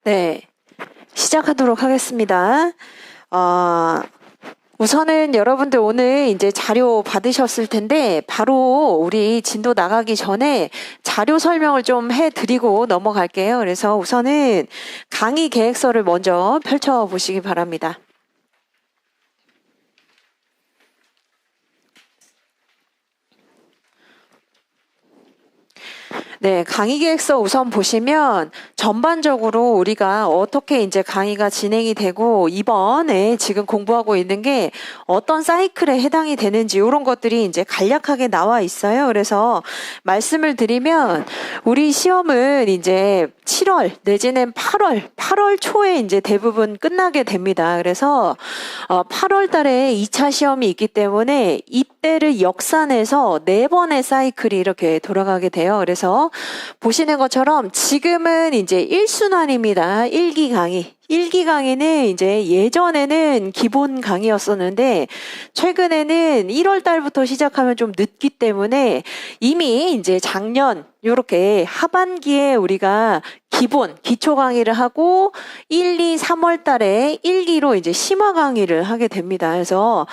네, 시작하도록 하겠습니다. 우선은 여러분들 오늘 이제 자료 받으셨을 텐데 바로 우리 진도 나가기 전에 자료 설명을 좀 해드리고 넘어갈게요. 그래서 우선은 강의 계획서를 먼저 펼쳐보시기 바랍니다. 네, 강의 계획서 우선 보시면 전반적으로 우리가 어떻게 이제 강의가 진행이 되고 이번에 지금 공부하고 있는 게 어떤 사이클에 해당이 되는지 이런 것들이 이제 간략하게 나와 있어요. 그래서 말씀을 드리면 우리 시험은 이제 7월 내지는 8월 초에 이제 대부분 끝나게 됩니다. 그래서 8월 달에 2차 시험이 있기 때문에 이때를 역산해서 4번의 사이클이 이렇게 돌아가게 돼요. 그래서 보시는 것처럼 지금은 이제 1순환입니다. 1기 강의. 1기 강의는 이제 예전에는 기본 강의였었는데 최근에는 1월 달부터 시작하면 좀 늦기 때문에 이미 이제 작년 요렇게 하반기에 우리가 기본 기초 강의를 하고 1, 2, 3월 달에 1기로 이제 심화 강의를 하게 됩니다. 그래서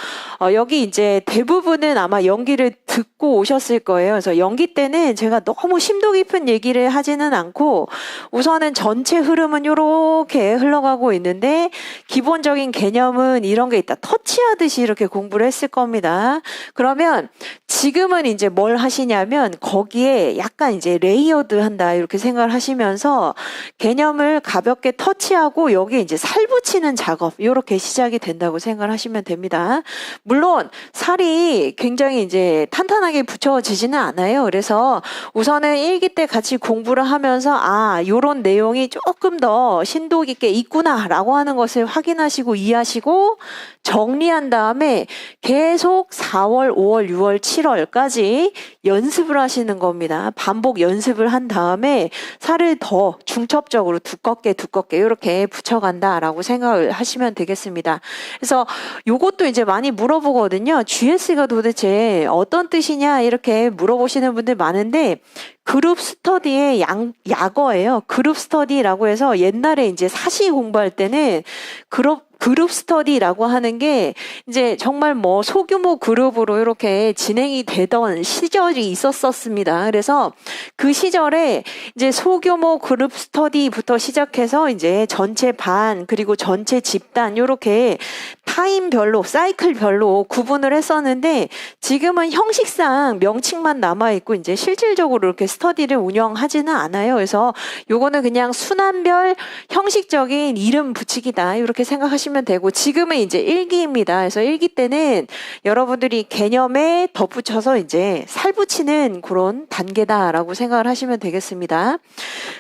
여기 이제 대부분은 아마 연기를 듣고 오셨을 거예요. 그래서 연기 때는 제가 너무 심도 깊은 얘기를 하지는 않고 우선은 전체 흐름은 요렇게 흘러가고 있는데 기본적인 개념은 이런 게 있다. 터치하듯이 이렇게 공부를 했을 겁니다. 그러면 지금은 이제 뭘 하시냐면 거기에 약간 이제 레이어드 한다 이렇게 생각을 하시면서 개념을 가볍게 터치하고 여기에 이제 살 붙이는 작업 이렇게 시작이 된다고 생각을 하시면 됩니다. 물론 살이 굉장히 이제 탄탄하게 붙여지지는 않아요. 그래서 우선은 1기 때 같이 공부를 하면서 요런 내용이 조금 더 심도 깊게 있구나 라고 하는 것을 확인하시고 이해하시고 정리한 다음에 계속 4월, 5월, 6월, 7월까지 연습을 하시는 겁니다. 반복 연습을 한 다음에 살을 더 중첩적으로 두껍게 이렇게 붙여간다라고 생각을 하시면 되겠습니다. 그래서 요것도 이제 많이 물어보거든요. GS가 도대체 어떤 뜻이냐 이렇게 물어보시는 분들 많은데 그룹 스터디의 약어예요. 그룹 스터디라고 해서 옛날에 이제 사시 공부할 때는 그룹 스터디라고 하는 게 이제 정말 뭐 소규모 그룹으로 이렇게 진행이 되던 시절이 있었습니다. 그래서 그 시절에 이제 소규모 그룹 스터디부터 시작해서 이제 전체 반 그리고 전체 집단 이렇게 타임별로 사이클별로 구분을 했었는데 지금은 형식상 명칭만 남아있고 이제 실질적으로 이렇게 스터디를 운영하지는 않아요. 그래서 요거는 그냥 순환별 형식적인 이름 붙이기다 이렇게 생각하시면 되고 지금은 이제 1기입니다. 그래서 1기 때는 여러분들이 개념에 덧붙여서 이제 살 붙이는 그런 단계다라고 생각을 하시면 되겠습니다.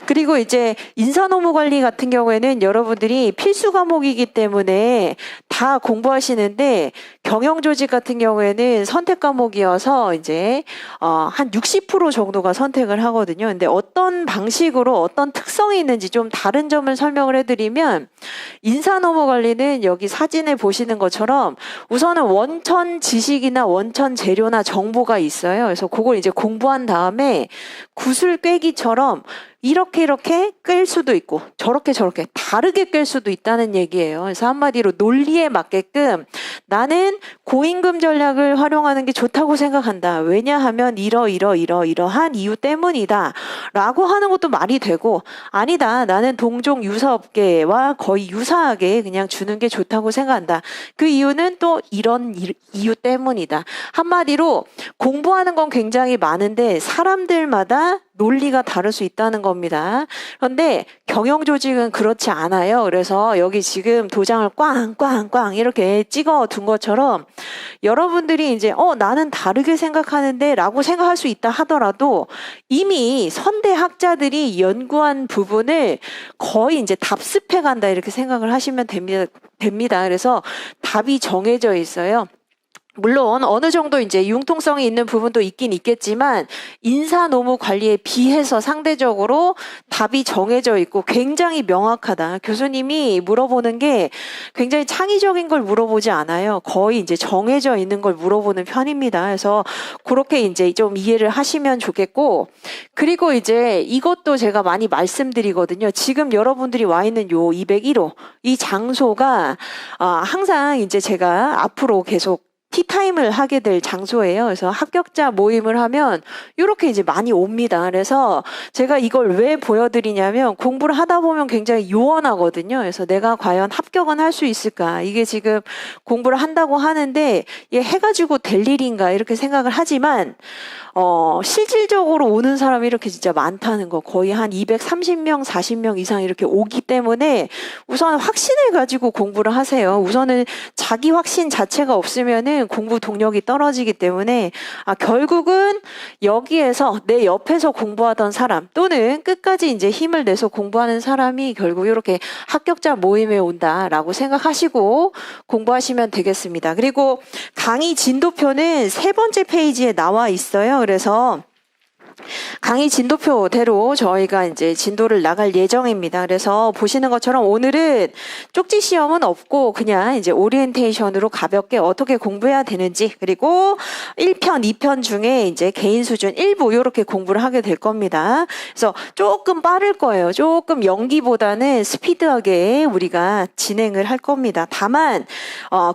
그리고 이제 인사노무 관리 같은 경우에는 여러분들이 필수 과목이기 때문에 다 공부하시는데 경영조직 같은 경우에는 선택 과목이어서 이제 한 60% 정도가 선택을 하거든요. 근데 어떤 방식으로 어떤 특성이 있는지 좀 다른 점을 설명을 해드리면 인사노무 관리는 여기 사진에 보시는 것처럼 우선은 원천 지식이나 원천 재료나 정보가 있어요. 그래서 그걸 이제 공부한 다음에 구슬 꿰기처럼 이렇게 깰 수도 있고 저렇게 다르게 깰 수도 있다는 얘기예요. 그래서 한마디로 논리에 맞게끔 나는 고임금 전략을 활용하는 게 좋다고 생각한다. 왜냐하면 이러한 이유 때문이다 라고 하는 것도 말이 되고 아니다. 나는 동종 유사업계와 거의 유사하게 그냥 주는 게 좋다고 생각한다. 그 이유는 또 이런 이유 때문이다. 한마디로 공부하는 건 굉장히 많은데 사람들마다 논리가 다를 수 있다는 겁니다. 그런데 경영조직은 그렇지 않아요. 그래서 여기 지금 도장을 꽝꽝꽝 이렇게 찍어 둔 것처럼 여러분들이 이제 나는 다르게 생각하는데 라고 생각할 수 있다 하더라도 이미 선대학자들이 연구한 부분을 거의 이제 답습해 간다 이렇게 생각을 하시면 됩니다. 그래서 답이 정해져 있어요. 물론 어느 정도 이제 융통성이 있는 부분도 있긴 있겠지만 인사 노무 관리에 비해서 상대적으로 답이 정해져 있고 굉장히 명확하다. 교수님이 물어보는 게 굉장히 창의적인 걸 물어보지 않아요. 거의 이제 정해져 있는 걸 물어보는 편입니다. 그래서 그렇게 이제 좀 이해를 하시면 좋겠고, 그리고 이제 이것도 제가 많이 말씀드리거든요. 지금 여러분들이 와 있는 요 201호 이 장소가 항상 이제 제가 앞으로 계속 티타임을 하게 될 장소예요. 그래서 합격자 모임을 하면 이렇게 이제 많이 옵니다. 그래서 제가 이걸 왜 보여드리냐면 공부를 하다 보면 굉장히 요원하거든요. 그래서 내가 과연 합격은 할 수 있을까? 이게 지금 공부를 한다고 하는데 얘 해가지고 될 일인가? 이렇게 생각을 하지만 실질적으로 오는 사람이 이렇게 진짜 많다는 거, 거의 한 230명, 40명 이상 이렇게 오기 때문에 우선 확신을 가지고 공부를 하세요. 우선은 자기 확신 자체가 없으면은 공부 동력이 떨어지기 때문에 결국은 여기에서 내 옆에서 공부하던 사람 또는 끝까지 이제 힘을 내서 공부하는 사람이 결국 이렇게 합격자 모임에 온다라고 생각하시고 공부하시면 되겠습니다. 그리고 강의 진도표는 3번째 페이지에 나와 있어요. 그래서 강의 진도표대로 저희가 이제 진도를 나갈 예정입니다. 그래서 보시는 것처럼 오늘은 쪽지 시험은 없고 그냥 이제 오리엔테이션으로 가볍게 어떻게 공부해야 되는지, 그리고 1편, 2편 중에 이제 개인 수준 일부 이렇게 공부를 하게 될 겁니다. 그래서 조금 빠를 거예요. 조금 연기보다는 스피드하게 우리가 진행을 할 겁니다. 다만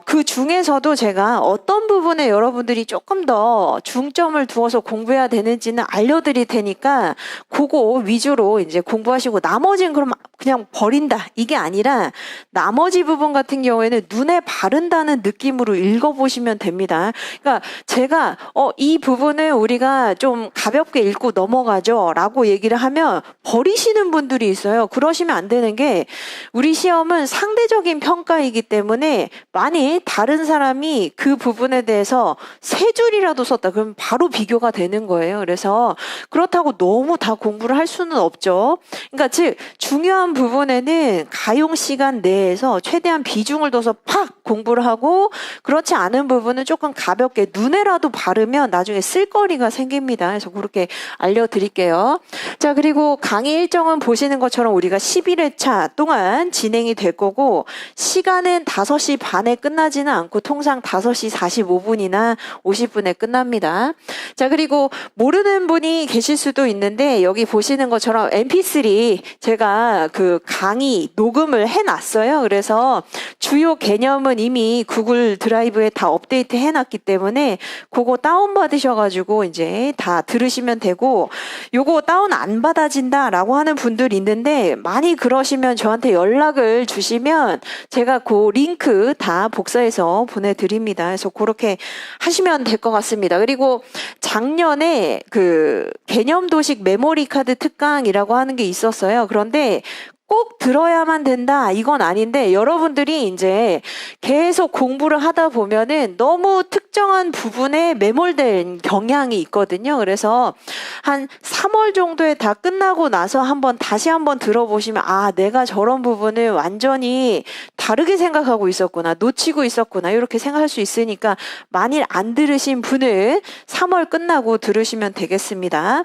그 중에서도 제가 어떤 부분에 여러분들이 조금 더 중점을 두어서 공부해야 되는지는 알려드릴 테니까 그거 위주로 이제 공부하시고 나머지는 그럼 그냥 버린다 이게 아니라 나머지 부분 같은 경우에는 눈에 바른다는 느낌으로 읽어보시면 됩니다. 그러니까 제가 이 부분을 우리가 좀 가볍게 읽고 넘어가죠 라고 얘기를 하면 버리시는 분들이 있어요. 그러시면 안 되는 게 우리 시험은 상대적인 평가이기 때문에 만일 다른 사람이 그 부분에 대해서 3줄이라도 썼다 그러면 바로 비교가 되는 거예요. 그래서 그렇다고 너무 다 공부를 할 수는 없죠. 그러니까 즉 중요한 부분에는 가용 시간 내에서 최대한 비중을 둬서 팍 공부를 하고, 그렇지 않은 부분은 조금 가볍게 눈에라도 바르면 나중에 쓸거리가 생깁니다. 그래서 그렇게 알려드릴게요. 자, 그리고 강의 일정은 보시는 것처럼 우리가 11회차 동안 진행이 될 거고, 시간은 5시 반에 끝나지는 않고 통상 5시 45분이나 50분에 끝납니다. 자, 그리고 모르는 분이 계실 수도 있는데 여기 보시는 것처럼 mp3 제가 그 강의 녹음을 해놨어요. 그래서 주요 개념은 이미 구글 드라이브에 다 업데이트 해놨기 때문에 그거 다운받으셔가지고 이제 다 들으시면 되고, 요거 다운 안 받아진다라고 하는 분들 있는데 많이 그러시면 저한테 연락을 주시면 제가 그 링크 다 복사해서 보내드립니다. 그래서 그렇게 하시면 될 것 같습니다. 그리고 작년에 그 개념도식 메모리 카드 특강이라고 하는 게 있었어요. 그런데 꼭 들어야만 된다 이건 아닌데 여러분들이 이제 계속 공부를 하다 보면은 너무 특정한 부분에 매몰된 경향이 있거든요. 그래서 한 3월 정도에 다 끝나고 나서 다시 한번 들어보시면 내가 저런 부분을 완전히 다르게 생각하고 있었구나, 놓치고 있었구나 이렇게 생각할 수 있으니까 만일 안 들으신 분은 3월 끝나고 들으시면 되겠습니다.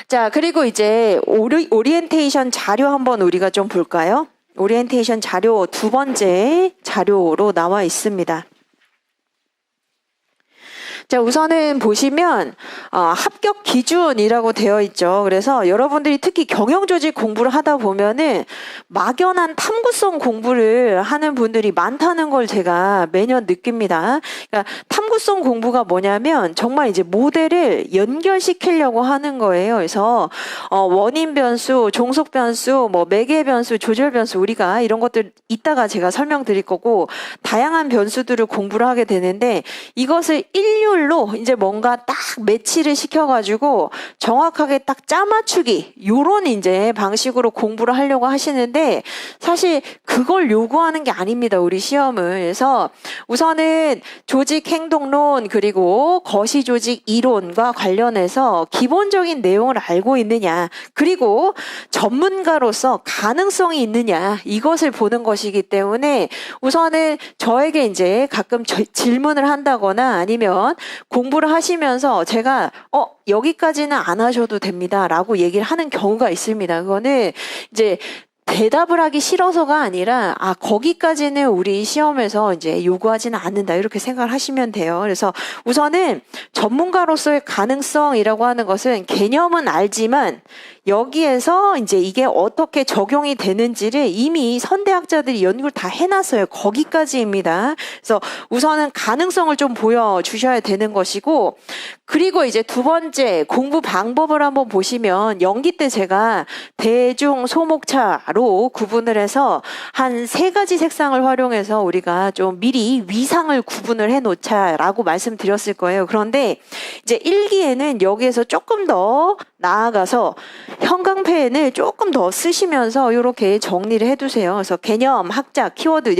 자, 그리고 이제 오리엔테이션 자료 한번 우리가 좀 볼까요? 오리엔테이션 자료 2번째 자료로 나와 있습니다. 자, 우선은 보시면 합격 기준이라고 되어 있죠. 그래서 여러분들이 특히 경영조직 공부를 하다 보면은 막연한 탐구성 공부를 하는 분들이 많다는 걸 제가 매년 느낍니다. 그러니까 탐구성 공부가 뭐냐면 정말 이제 모델을 연결시키려고 하는 거예요. 그래서 원인 변수, 종속 변수, 뭐 매개 변수, 조절 변수, 우리가 이런 것들 이따가 제가 설명드릴 거고 다양한 변수들을 공부를 하게 되는데 이것을 일률 사물로 이제 뭔가 딱 매치를 시켜가지고 정확하게 딱 짜맞추기 요런 이제 방식으로 공부를 하려고 하시는데 사실 그걸 요구하는 게 아닙니다. 우리 시험을. 그래서 우선은 조직행동론 그리고 거시조직 이론과 관련해서 기본적인 내용을 알고 있느냐 그리고 전문가로서 가능성이 있느냐 이것을 보는 것이기 때문에 우선은 저에게 이제 가끔 질문을 한다거나 아니면 공부를 하시면서 제가 여기까지는 안 하셔도 됩니다 라고 얘기를 하는 경우가 있습니다. 그거는 이제 대답을 하기 싫어서가 아니라 거기까지는 우리 시험에서 이제 요구하지는 않는다 이렇게 생각을 하시면 돼요. 그래서 우선은 전문가로서의 가능성이라고 하는 것은 개념은 알지만 여기에서 이제 이게 어떻게 적용이 되는지를 이미 선대학자들이 연구를 다 해놨어요. 거기까지입니다. 그래서 우선은 가능성을 좀 보여주셔야 되는 것이고 그리고 이제 두 번째 공부 방법을 한번 보시면 연기 때 제가 대중 소목차로 구분을 해서 한 3가지 색상을 활용해서 우리가 좀 미리 위상을 구분을 해 놓자라고 말씀드렸을 거예요. 그런데 이제 1기에는 여기에서 조금 더 나아가서 형광펜을 조금 더 쓰시면서 이렇게 정리를 해두세요. 그래서 개념, 학자, 키워드,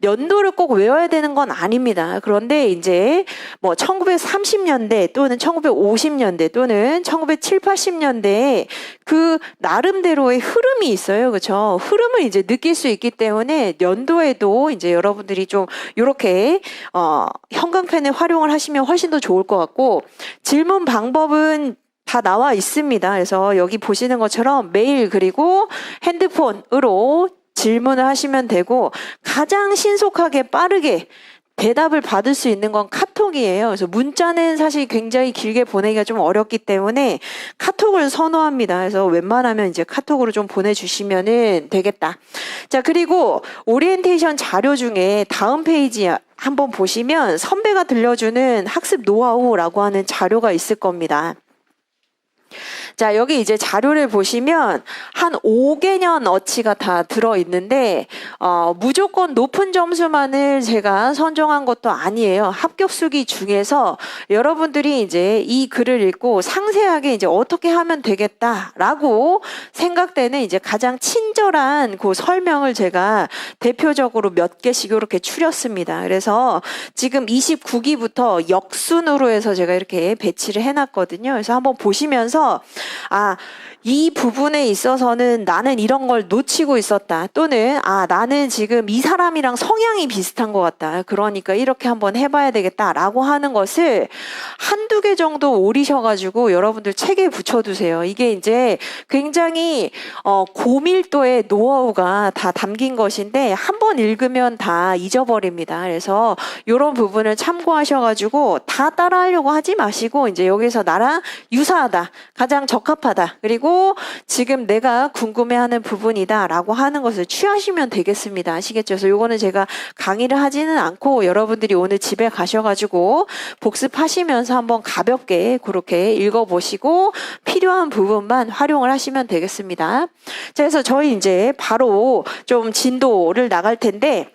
연도를 꼭 외워야 되는 건 아닙니다. 그런데 이제 뭐 1930년대 또는 1950년대 또는 1970, 80년대에 그 나름대로의 흐름이 있어요. 그렇죠? 흐름을 이제 느낄 수 있기 때문에 연도에도 이제 여러분들이 좀 이렇게 형광펜을 활용을 하시면 훨씬 더 좋을 것 같고 질문 방법은 다 나와 있습니다. 그래서 여기 보시는 것처럼 메일 그리고 핸드폰으로 질문을 하시면 되고 가장 신속하게 빠르게 대답을 받을 수 있는 건 카톡이에요. 그래서 문자는 사실 굉장히 길게 보내기가 좀 어렵기 때문에 카톡을 선호합니다. 그래서 웬만하면 이제 카톡으로 좀 보내주시면은 되겠다. 자, 그리고 오리엔테이션 자료 중에 다음 페이지 한번 보시면 선배가 들려주는 학습 노하우라고 하는 자료가 있을 겁니다. 자, 여기 이제 자료를 보시면 한 5개년 어치가 다 들어있는데 무조건 높은 점수만을 제가 선정한 것도 아니에요. 합격수기 중에서 여러분들이 이제 이 글을 읽고 상세하게 이제 어떻게 하면 되겠다라고 생각되는 이제 가장 친절한 그 설명을 제가 대표적으로 몇 개씩 이렇게 추렸습니다. 그래서 지금 29기부터 역순으로 해서 제가 이렇게 배치를 해놨거든요. 그래서 한번 보시면서 이 부분에 있어서는 나는 이런 걸 놓치고 있었다. 또는 나는 지금 이 사람이랑 성향이 비슷한 것 같다. 그러니까 이렇게 한번 해봐야 되겠다라고 하는 것을 한두 개 정도 오리셔가지고 여러분들 책에 붙여두세요. 이게 이제 굉장히 고밀도의 노하우가 다 담긴 것인데 한번 읽으면 다 잊어버립니다. 그래서 이런 부분을 참고하셔가지고 다 따라하려고 하지 마시고 이제 여기서 나랑 유사하다. 가장 적합하다. 그리고 지금 내가 궁금해하는 부분이다 라고 하는 것을 취하시면 되겠습니다. 아시겠죠? 그래서 요거는 제가 강의를 하지는 않고 여러분들이 오늘 집에 가셔가지고 복습하시면서 한번 가볍게 그렇게 읽어보시고 필요한 부분만 활용을 하시면 되겠습니다. 자, 그래서 저희 이제 바로 좀 진도를 나갈 텐데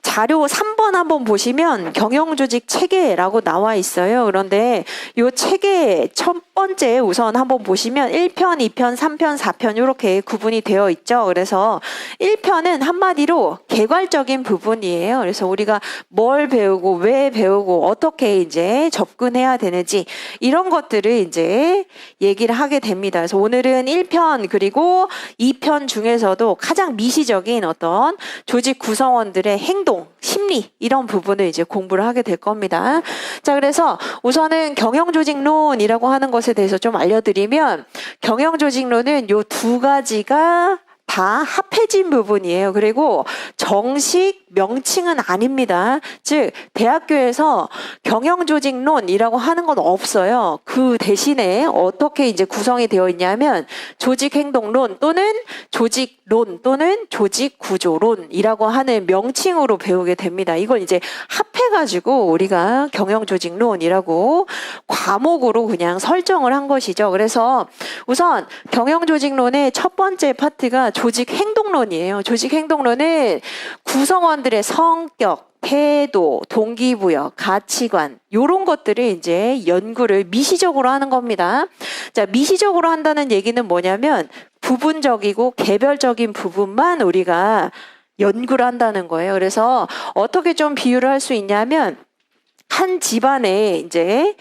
자료 3번 한번 보시면 경영조직 체계라고 나와 있어요. 그런데 이 체계 첫 번째 우선 한번 보시면 1편, 2편, 3편, 4편 이렇게 구분이 되어 있죠. 그래서 1편은 한마디로 개괄적인 부분이에요. 그래서 우리가 뭘 배우고 왜 배우고 어떻게 이제 접근해야 되는지 이런 것들을 이제 얘기를 하게 됩니다. 그래서 오늘은 1편 그리고 2편 중에서도 가장 미시적인 어떤 조직 구성원들의 행동, 심리 이런 부분을 이제 공부를 하게 될 겁니다. 자, 그래서 우선은 경영조직론이라고 하는 것에 대해서 좀 알려드리면 경영조직론은 요 두 가지가 다 합해진 부분이에요. 그리고 정식 명칭은 아닙니다. 즉 대학교에서 경영조직론이라고 하는 건 없어요. 그 대신에 어떻게 이제 구성이 되어 있냐면 조직행동론 또는 조직론 또는 조직구조론이라고 하는 명칭으로 배우게 됩니다. 이걸 이제 합해가지고 우리가 경영조직론이라고 과목으로 그냥 설정을 한 것이죠. 그래서 우선 경영조직론의 첫 번째 파트가 조직행동론이에요. 조직행동론은 구성원들의 성격, 태도, 동기부여, 가치관 요런 것들을 이제 연구를 미시적으로 하는 겁니다. 자, 미시적으로 한다는 얘기는 뭐냐면 부분적이고 개별적인 부분만 우리가 연구를 한다는 거예요. 그래서 어떻게 좀 비유를 할 수 있냐면 한 집안에 이제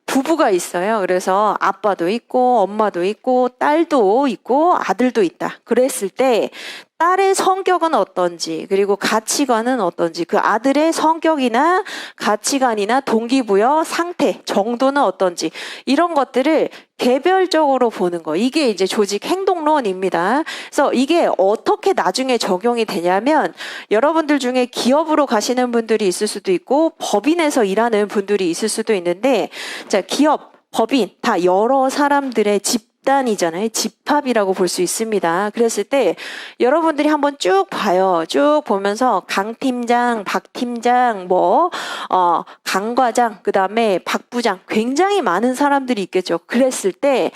부부가 있어요. 그래서 아빠도 있고 엄마도 있고 딸도 있고 아들도 있다. 그랬을 때 딸의 성격은 어떤지 그리고 가치관은 어떤지 그 아들의 성격이나 가치관이나 동기부여 상태 정도는 어떤지 이런 것들을 개별적으로 보는 거. 이게 이제 조직 행동론입니다. 그래서 이게 어떻게 나중에 적용이 되냐면 여러분들 중에 기업으로 가시는 분들이 있을 수도 있고 법인에서 일하는 분들이 있을 수도 있는데 자, 기업, 법인 다 여러 사람들의 집단이잖아요. 집합이라고 볼 수 있습니다. 그랬을 때 여러분들이 한번 쭉 봐요. 쭉 보면서 강 팀장, 박 팀장, 강 과장, 그 다음에 박 부장 굉장히 많은 사람들이 있겠죠. 그랬을 때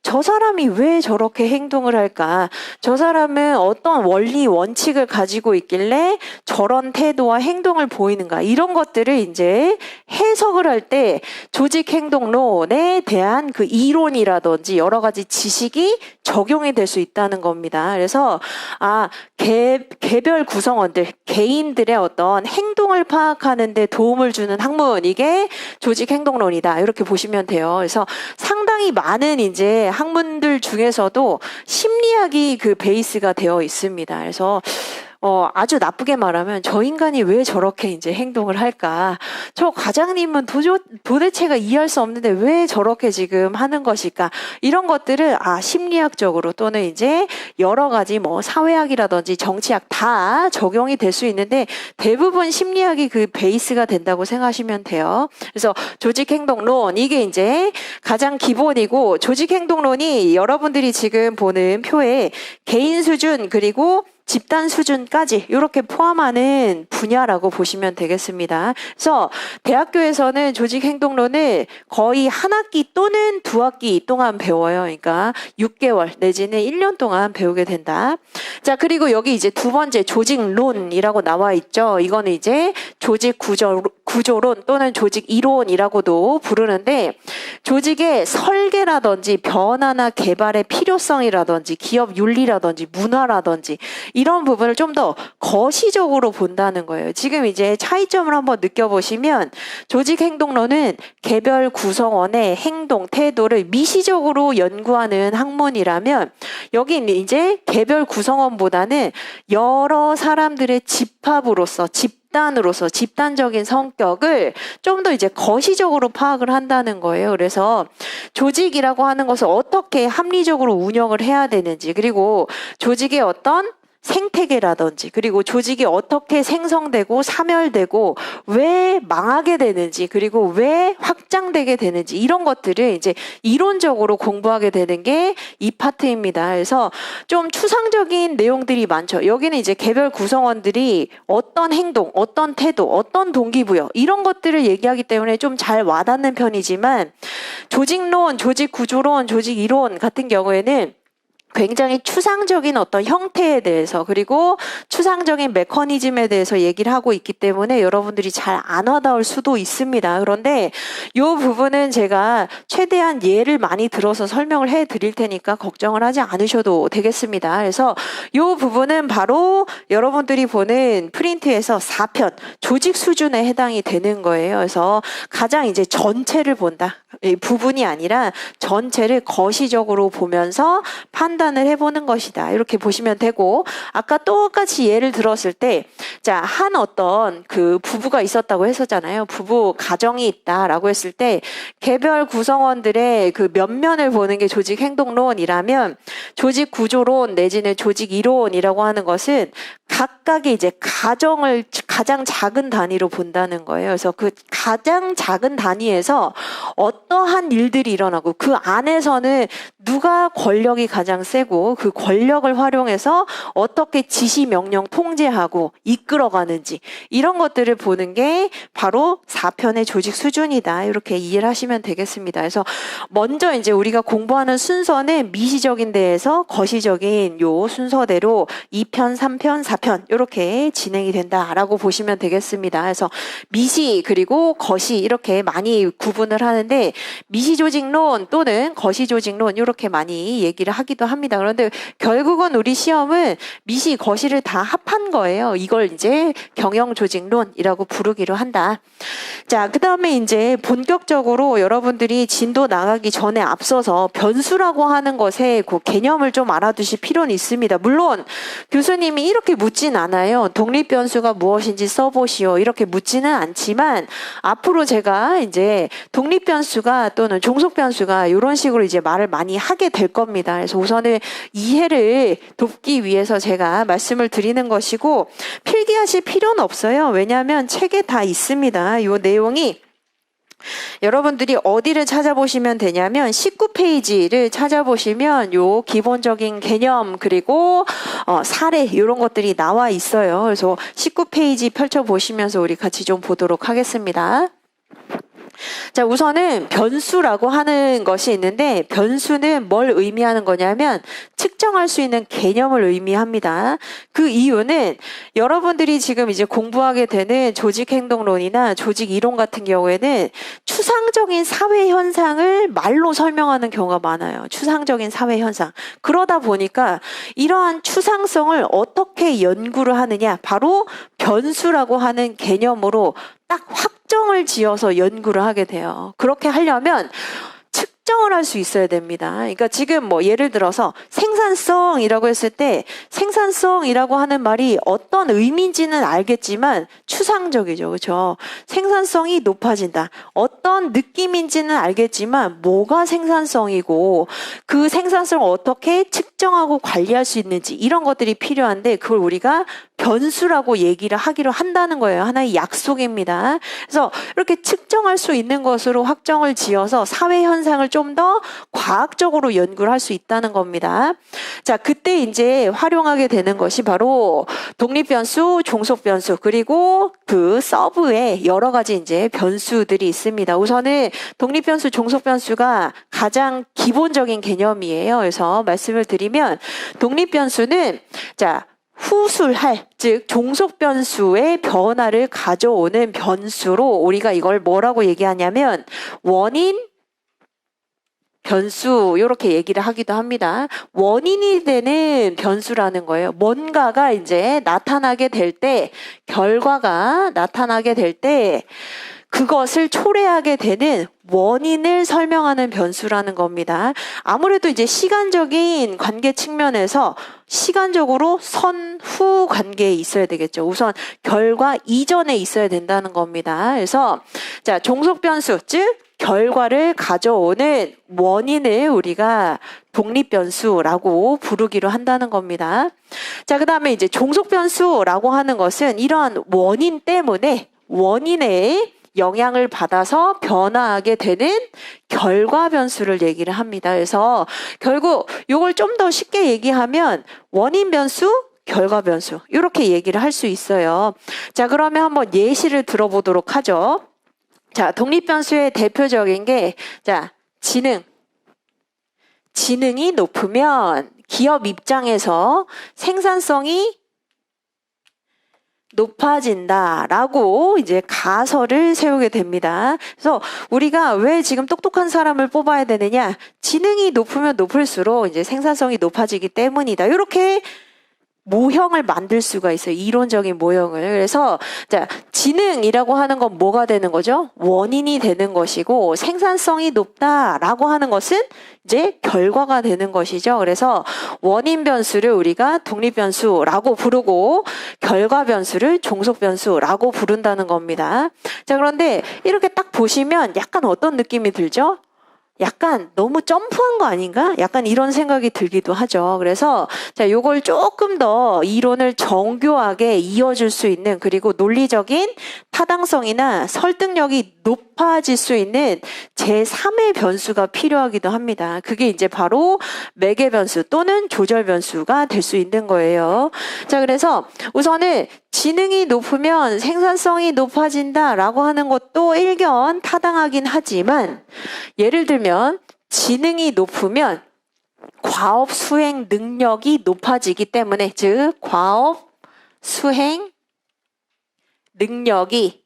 저 사람이 왜 저렇게 행동을 할까? 저 사람은 어떤 원리, 원칙을 가지고 있길래 저런 태도와 행동을 보이는가? 이런 것들을 이제 해석을 할 때 조직 행동론에 대한 그 이론이라든지 여러 가지 지식이 적용이 될 수 있다는 겁니다. 그래서 개별 구성원들, 개인들의 어떤 행동을 파악하는 데 도움을 주는 학문, 이게 조직 행동론이다. 이렇게 보시면 돼요. 그래서 상당히 많은 이제 학문들 중에서도 심리학이 그 베이스가 되어 있습니다. 그래서 아주 나쁘게 말하면 저 인간이 왜 저렇게 이제 행동을 할까? 저 과장님은 도대체가 이해할 수 없는데 왜 저렇게 지금 하는 것일까? 이런 것들을 심리학적으로 또는 이제 여러 가지 사회학이라든지 정치학 다 적용이 될 수 있는데 대부분 심리학이 그 베이스가 된다고 생각하시면 돼요. 그래서 조직행동론 이게 이제 가장 기본이고 조직행동론이 여러분들이 지금 보는 표에 개인 수준 그리고 집단 수준까지 이렇게 포함하는 분야라고 보시면 되겠습니다. 그래서 대학교에서는 조직행동론을 거의 한 학기 또는 두 학기 동안 배워요. 그러니까 6개월 내지는 1년 동안 배우게 된다. 자, 그리고 여기 이제 두 번째 조직론이라고 나와 있죠. 이거는 이제 조직 구조론 또는 조직 이론이라고도 부르는데 조직의 설계라든지 변화나 개발의 필요성이라든지 기업 윤리라든지 문화라든지 이런 부분을 좀 더 거시적으로 본다는 거예요. 지금 이제 차이점을 한번 느껴보시면 조직행동론은 개별 구성원의 행동, 태도를 미시적으로 연구하는 학문이라면 여기는 이제 개별 구성원보다는 여러 사람들의 집합으로서 집단으로서 집단적인 성격을 좀 더 이제 거시적으로 파악을 한다는 거예요. 그래서 조직이라고 하는 것을 어떻게 합리적으로 운영을 해야 되는지 그리고 조직의 어떤 생태계라든지 그리고 조직이 어떻게 생성되고 사멸되고 왜 망하게 되는지 그리고 왜 확장되게 되는지 이런 것들을 이제 이론적으로 공부하게 되는 게 이 파트입니다. 그래서 좀 추상적인 내용들이 많죠. 여기는 이제 개별 구성원들이 어떤 행동, 어떤 태도, 어떤 동기부여 이런 것들을 얘기하기 때문에 좀 잘 와닿는 편이지만 조직론, 조직구조론, 조직이론 같은 경우에는 굉장히 추상적인 어떤 형태에 대해서 그리고 추상적인 메커니즘에 대해서 얘기를 하고 있기 때문에 여러분들이 잘 안 와닿을 수도 있습니다. 그런데 이 부분은 제가 최대한 예를 많이 들어서 설명을 해드릴 테니까 걱정을 하지 않으셔도 되겠습니다. 그래서 이 부분은 바로 여러분들이 보는 프린트에서 4편 조직 수준에 해당이 되는 거예요. 그래서 가장 이제 전체를 본다. 부분이 아니라 전체를 거시적으로 보면서 판단을 해보는 것이다. 이렇게 보시면 되고 아까 똑같이 예를 들었을 때 자, 한 어떤 그 부부가 있었다고 했었잖아요. 부부 가정이 있다라고 했을 때 개별 구성원들의 그 면면을 보는 게 조직 행동론이라면 조직 구조론 내지는 조직 이론이라고 하는 것은 각각의 이제 가정을 가장 작은 단위로 본다는 거예요. 그래서 그 가장 작은 단위에서 어떠한 일들이 일어나고 그 안에서는 누가 권력이 가장 세고 그 권력을 활용해서 어떻게 지시 명령 통제하고 이끌어가는지 이런 것들을 보는 게 바로 4편의 조직 수준이다. 이렇게 이해를 하시면 되겠습니다. 그래서 먼저 이제 우리가 공부하는 순서는 미시적인 데에서 거시적인 요 순서대로 2편, 3편, 4편 이렇게 진행이 된다라고 보시면 되겠습니다. 그래서 미시 그리고 거시 이렇게 많이 구분을 하는데 미시조직론 또는 거시조직론 이렇게 많이 얘기를 하기도 합니다. 그런데 결국은 우리 시험은 미시, 거시를 다 합한 거예요. 이걸 이제 경영조직론이라고 부르기로 한다. 자, 그 다음에 이제 본격적으로 여러분들이 진도 나가기 전에 앞서서 변수라고 하는 것의 그 개념을 좀 알아두실 필요는 있습니다. 물론 교수님이 이렇게 묻진 않아요. 독립변수가 무엇인지 써보시오. 이렇게 묻지는 않지만 앞으로 제가 이제 독립변수가 또는 종속변수가 이런 식으로 이제 말을 많이 하게 될 겁니다. 그래서 우선은 이해를 돕기 위해서 제가 말씀을 드리는 것이고 필기하실 필요는 없어요. 왜냐하면 책에 다 있습니다. 이 내용이 여러분들이 어디를 찾아보시면 되냐면 19페이지를 찾아보시면 요 기본적인 개념 그리고 사례 이런 것들이 나와 있어요. 그래서 19페이지 펼쳐보시면서 우리 같이 좀 보도록 하겠습니다. 자, 우선은 변수라고 하는 것이 있는데 변수는 뭘 의미하는 거냐면 측정할 수 있는 개념을 의미합니다. 그 이유는 여러분들이 지금 이제 공부하게 되는 조직행동론이나 조직이론 같은 경우에는 추상적인 사회 현상을 말로 설명하는 경우가 많아요. 추상적인 사회 현상. 그러다 보니까 이러한 추상성을 어떻게 연구를 하느냐, 바로 변수라고 하는 개념으로 딱 확정을 지어서 연구를 하게 돼요. 그렇게 하려면 측정을 할 수 있어야 됩니다. 그러니까 지금 뭐 예를 들어서 생산성이라고 했을 때 생산성이라고 하는 말이 어떤 의미인지는 알겠지만 추상적이죠. 그렇죠? 생산성이 높아진다. 어떤 느낌인지는 알겠지만 뭐가 생산성이고 그 생산성을 어떻게 측정하고 관리할 수 있는지 이런 것들이 필요한데 그걸 우리가 변수라고 얘기를 하기로 한다는 거예요. 하나의 약속입니다. 그래서 이렇게 측정할 수 있는 것으로 확정을 지어서 사회 현상을 좀 더 과학적으로 연구를 할 수 있다는 겁니다. 자, 그때 이제 활용하게 되는 것이 바로 독립변수, 종속변수, 그리고 그 서브에 여러 가지 이제 변수들이 있습니다. 우선은 독립변수, 종속변수가 가장 기본적인 개념이에요. 그래서 말씀을 드리면 독립변수는 자, 후술할, 즉 종속변수의 변화를 가져오는 변수로 우리가 이걸 뭐라고 얘기하냐면 원인 변수 이렇게 얘기를 하기도 합니다. 원인이 되는 변수라는 거예요. 뭔가가 이제 나타나게 될 때, 결과가 나타나게 될 때 그것을 초래하게 되는 원인을 설명하는 변수라는 겁니다. 아무래도 이제 시간적인 관계 측면에서 시간적으로 선후 관계에 있어야 되겠죠. 우선 결과 이전에 있어야 된다는 겁니다. 그래서 자, 종속변수, 즉 결과를 가져오는 원인을 우리가 독립변수라고 부르기로 한다는 겁니다. 자, 그 다음에 이제 종속변수라고 하는 것은 이러한 원인 때문에 원인의 영향을 받아서 변화하게 되는 결과 변수를 얘기를 합니다. 그래서 결국 이걸 좀 더 쉽게 얘기하면 원인 변수, 결과 변수 이렇게 얘기를 할 수 있어요. 자, 그러면 한번 예시를 들어보도록 하죠. 자, 독립변수의 대표적인 게, 자, 지능이 높으면 기업 입장에서 생산성이 높아진다라고 이제 가설을 세우게 됩니다. 그래서 우리가 왜 지금 똑똑한 사람을 뽑아야 되느냐? 지능이 높으면 높을수록 이제 생산성이 높아지기 때문이다. 이렇게 모형을 만들 수가 있어요. 이론적인 모형을. 그래서 자, 지능이라고 하는 건 뭐가 되는 거죠? 원인이 되는 것이고 생산성이 높다라고 하는 것은 이제 결과가 되는 것이죠. 그래서 원인 변수를 우리가 독립 변수라고 부르고 결과 변수를 종속 변수라고 부른다는 겁니다. 자, 그런데 이렇게 딱 보시면 약간 어떤 느낌이 들죠? 약간 너무 점프한 거 아닌가? 약간 이런 생각이 들기도 하죠. 그래서 자, 요걸 조금 더 이론을 정교하게 이어줄 수 있는, 그리고 논리적인 타당성이나 설득력이 높아질 수 있는 제3의 변수가 필요하기도 합니다. 그게 이제 바로 매개 변수 또는 조절 변수가 될 수 있는 거예요. 자, 그래서 우선은 지능이 높으면 생산성이 높아진다라고 하는 것도 일견 타당하긴 하지만, 예를 들면 지능이 높으면 과업 수행 능력이 높아지기 때문에, 즉 과업 수행 능력이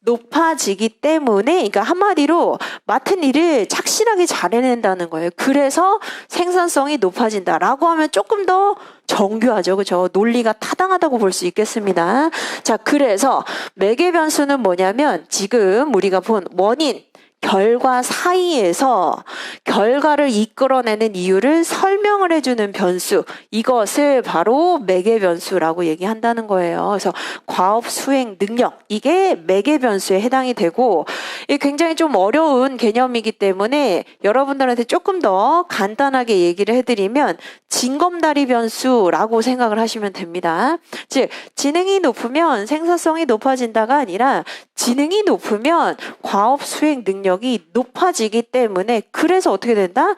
높아지기 때문에, 그러니까 한마디로 맡은 일을 착실하게 잘 해낸다는 거예요. 그래서 생산성이 높아진다라고 하면 조금 더 정교하죠. 그렇죠? 논리가 타당하다고 볼 수 있겠습니다. 자, 그래서 매개 변수는 뭐냐면 지금 우리가 본 원인, 결과 사이에서 결과를 이끌어내는 이유를 설명을 해주는 변수, 이것을 바로 매개 변수라고 얘기한다는 거예요. 그래서 과업 수행 능력, 이게 매개 변수에 해당이 되고, 이게 굉장히 좀 어려운 개념이기 때문에 여러분들한테 조금 더 간단하게 얘기를 해드리면 징검다리 변수라고 생각을 하시면 됩니다. 즉 지능이 높으면 생산성이 높아진다가 아니라 지능이 높으면 과업 수행 능력이 높아지기 때문에, 그래서 어떻게 된다?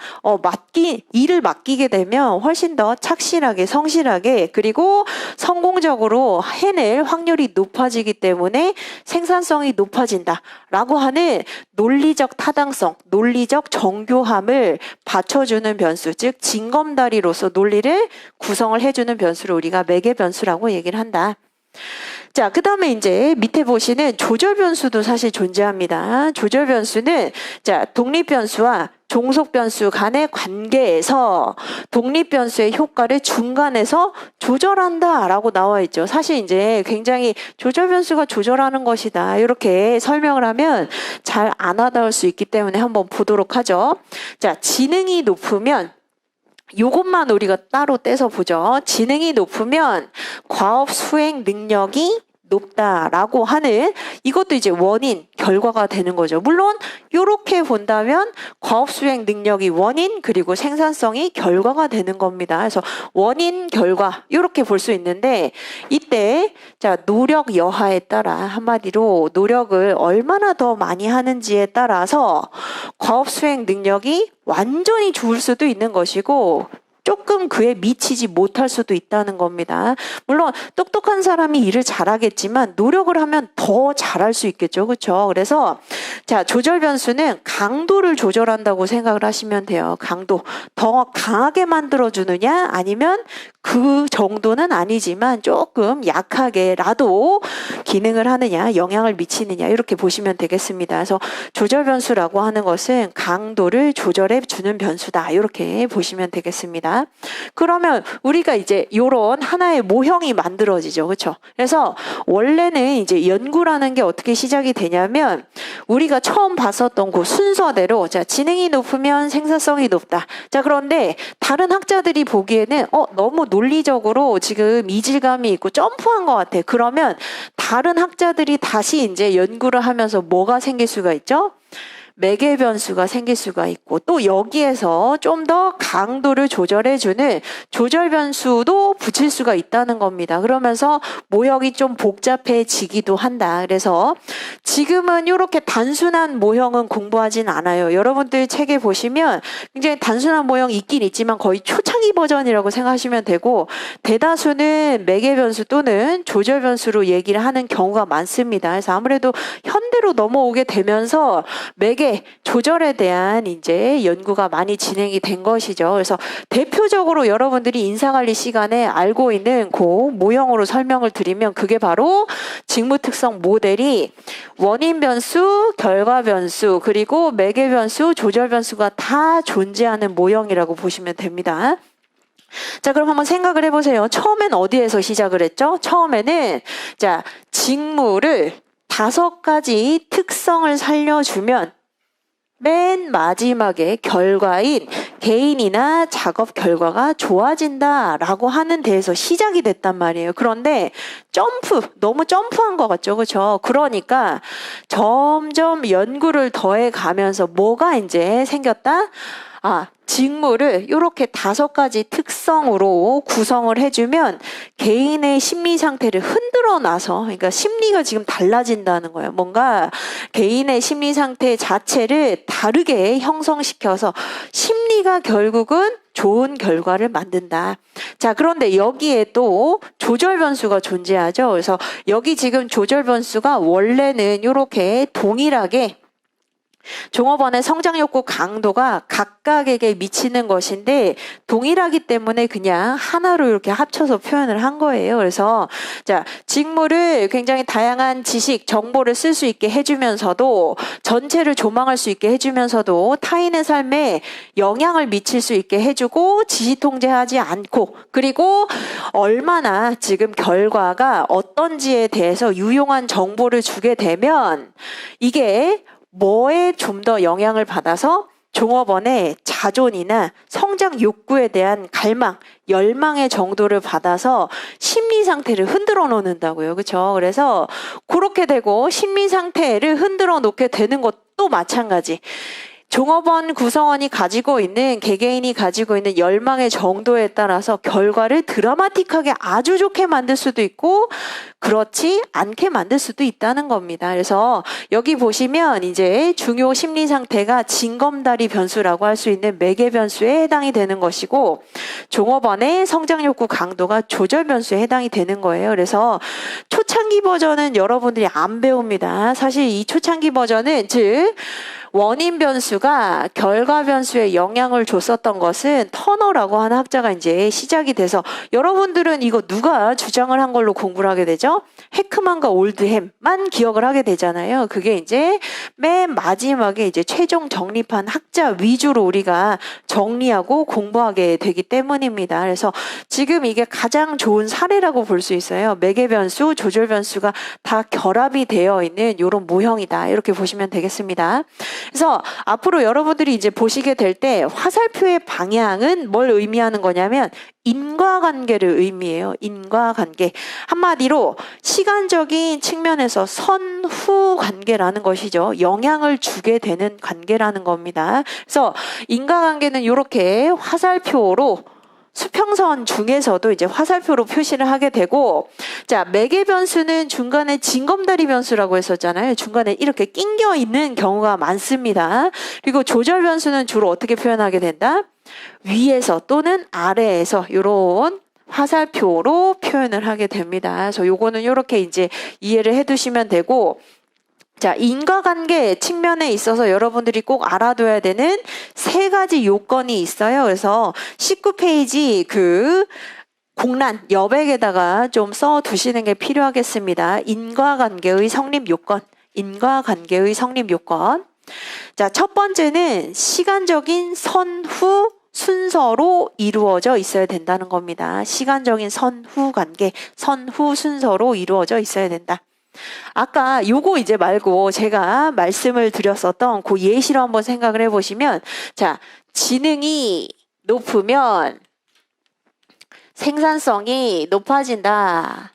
일을 맡기게 되면 훨씬 더 착실하게, 성실하게, 그리고 성공적으로 해낼 확률이 높아지기 때문에 생산성이 높아진다라고 하는 논리적 타당성, 논리적 정교함을 받쳐주는 변수, 즉 징검다리로서 논리를 구성을 해주는 변수를 우리가 매개 변수라고 얘기를 한다. 자, 그 다음에 이제 밑에 보시는 조절 변수도 사실 존재합니다. 조절 변수는 자, 독립 변수와 종속 변수 간의 관계에서 독립 변수의 효과를 중간에서 조절한다라고 나와 있죠. 사실 이제 굉장히 조절 변수가 조절하는 것이다, 이렇게 설명을 하면 잘 안 와닿을 수 있기 때문에 한번 보도록 하죠. 자, 지능이 높으면, 요것만 우리가 따로 떼서 보죠. 지능이 높으면 과업 수행 능력이 높다라고 하는, 이것도 이제 원인, 결과가 되는 거죠. 물론 이렇게 본다면 과업 수행 능력이 원인, 그리고 생산성이 결과가 되는 겁니다. 그래서 원인, 결과 이렇게 볼 수 있는데, 이때 자, 노력 여하에 따라, 한마디로 노력을 얼마나 더 많이 하는지에 따라서 과업 수행 능력이 완전히 좋을 수도 있는 것이고 조금 그에 미치지 못할 수도 있다는 겁니다. 물론 똑똑한 사람이 일을 잘하겠지만 노력을 하면 더 잘할 수 있겠죠. 그렇죠? 그래서 자, 조절 변수는 강도를 조절한다고 생각을 하시면 돼요. 강도. 더 강하게 만들어주느냐, 아니면 그 정도는 아니지만 조금 약하게라도 기능을 하느냐, 영향을 미치느냐, 이렇게 보시면 되겠습니다. 그래서 조절 변수라고 하는 것은 강도를 조절해 주는 변수다, 이렇게 보시면 되겠습니다. 그러면 우리가 이제 요런 하나의 모형이 만들어지죠. 그렇죠? 그래서 원래는 이제 연구라는 게 어떻게 시작이 되냐면, 우리가 처음 봤었던 그 순서대로, 자, 지능이 높으면 생산성이 높다. 자, 그런데 다른 학자들이 보기에는 너무 논리적으로 지금 이질감이 있고 점프한 것 같아. 그러면 다른 학자들이 다시 이제 연구를 하면서 뭐가 생길 수가 있죠? 매개 변수가 생길 수가 있고, 또 여기에서 좀 더 강도를 조절해주는 조절 변수도 붙일 수가 있다는 겁니다. 그러면서 모형이 좀 복잡해지기도 한다. 그래서 지금은 이렇게 단순한 모형은 공부하진 않아요. 여러분들 책에 보시면 굉장히 단순한 모형 있긴 있지만 거의 초창기 버전이라고 생각하시면 되고, 대다수는 매개 변수 또는 조절 변수로 얘기를 하는 경우가 많습니다. 그래서 아무래도 현대로 넘어오게 되면서 매개 조절에 대한 이제 연구가 많이 진행이 된 것이죠. 그래서 대표적으로 여러분들이 인사관리 시간에 알고 있는 그 모형으로 설명을 드리면, 그게 바로 직무특성 모델이 원인 변수, 결과 변수, 그리고 매개 변수, 조절 변수가 다 존재하는 모형이라고 보시면 됩니다. 자, 그럼 한번 생각을 해보세요. 처음엔 어디에서 시작을 했죠? 처음에는 자, 직무를 5가지 특성을 살려주면 맨 마지막에 결과인 개인이나 작업 결과가 좋아진다라고 하는 데에서 시작이 됐단 말이에요. 그런데 너무 점프한 것 같죠? 그렇죠? 그러니까 점점 연구를 더해 가면서 뭐가 이제 생겼다? 직무를 이렇게 5가지 특성으로 구성을 해주면 개인의 심리 상태를 흔들어 놔서, 그러니까 심리가 지금 달라진다는 거예요. 뭔가 개인의 심리 상태 자체를 다르게 형성시켜서 심리가 결국은 좋은 결과를 만든다. 자, 그런데 여기에 또 조절 변수가 존재하죠. 그래서 여기 지금 조절 변수가 원래는 이렇게 동일하게 종업원의 성장 욕구 강도가 각각에게 미치는 것인데 동일하기 때문에 그냥 하나로 이렇게 합쳐서 표현을 한 거예요. 그래서 자, 직무를 굉장히 다양한 지식, 정보를 쓸 수 있게 해주면서도 전체를 조망할 수 있게 해주면서도 타인의 삶에 영향을 미칠 수 있게 해주고 지시 통제하지 않고 그리고 얼마나 지금 결과가 어떤지에 대해서 유용한 정보를 주게 되면 이게 뭐에 좀 더 영향을 받아서 종업원의 자존이나 성장 욕구에 대한 갈망, 열망의 정도를 받아서 심리 상태를 흔들어 놓는다고요. 그렇죠? 그래서 그렇게 되고 심리 상태를 흔들어 놓게 되는 것도 마찬가지. 종업원 구성원이 가지고 있는 개개인이 가지고 있는 열망의 정도에 따라서 결과를 드라마틱하게 아주 좋게 만들 수도 있고 그렇지 않게 만들 수도 있다는 겁니다. 그래서 여기 보시면 이제 중요 심리 상태가 징검다리 변수라고 할 수 있는 매개 변수에 해당이 되는 것이고 종업원의 성장 욕구 강도가 조절 변수에 해당이 되는 거예요. 그래서 초창기 버전은 여러분들이 안 배웁니다. 사실 이 초창기 버전은 즉 원인 변수가 결과 변수에 영향을 줬었던 것은 터너라고 하는 학자가 이제 시작이 돼서 여러분들은 이거 누가 주장을 한 걸로 공부를 하게 되죠? 해크만과 올드햄만 기억을 하게 되잖아요. 그게 이제 맨 마지막에 이제 최종 정립한 학자 위주로 우리가 정리하고 공부하게 되기 때문입니다. 그래서 지금 이게 가장 좋은 사례라고 볼 수 있어요. 매개 변수, 조절 변수가 다 결합이 되어 있는 이런 모형이다. 이렇게 보시면 되겠습니다. 그래서 앞으로 여러분들이 이제 보시게 될 때 화살표의 방향은 뭘 의미하는 거냐면 인과관계를 의미해요. 인과관계. 한마디로 시간적인 측면에서 선후 관계라는 것이죠. 영향을 주게 되는 관계라는 겁니다. 그래서 인과관계는 이렇게 화살표로 수평선 중에서도 이제 화살표로 표시를 하게 되고 자 매개 변수는 중간에 징검다리 변수라고 했었잖아요. 중간에 이렇게 낑겨 있는 경우가 많습니다. 그리고 조절 변수는 주로 어떻게 표현하게 된다? 위에서 또는 아래에서 이런 화살표로 표현을 하게 됩니다. 그래서 요거는 이렇게 이제 이해를 해두시면 되고 자, 인과관계 측면에 있어서 여러분들이 꼭 알아둬야 되는 세 가지 요건이 있어요. 그래서 19페이지 그 공란 여백에다가 좀 써두시는 게 필요하겠습니다. 인과관계의 성립 요건. 인과관계의 성립 요건. 자, 첫 번째는 시간적인 선후 순서로 이루어져 있어야 된다는 겁니다. 시간적인 선후 관계, 선후 순서로 이루어져 있어야 된다. 아까 요거 이제 말고 제가 말씀을 드렸었던 그 예시로 한번 생각을 해보시면 자, 지능이 높으면 생산성이 높아진다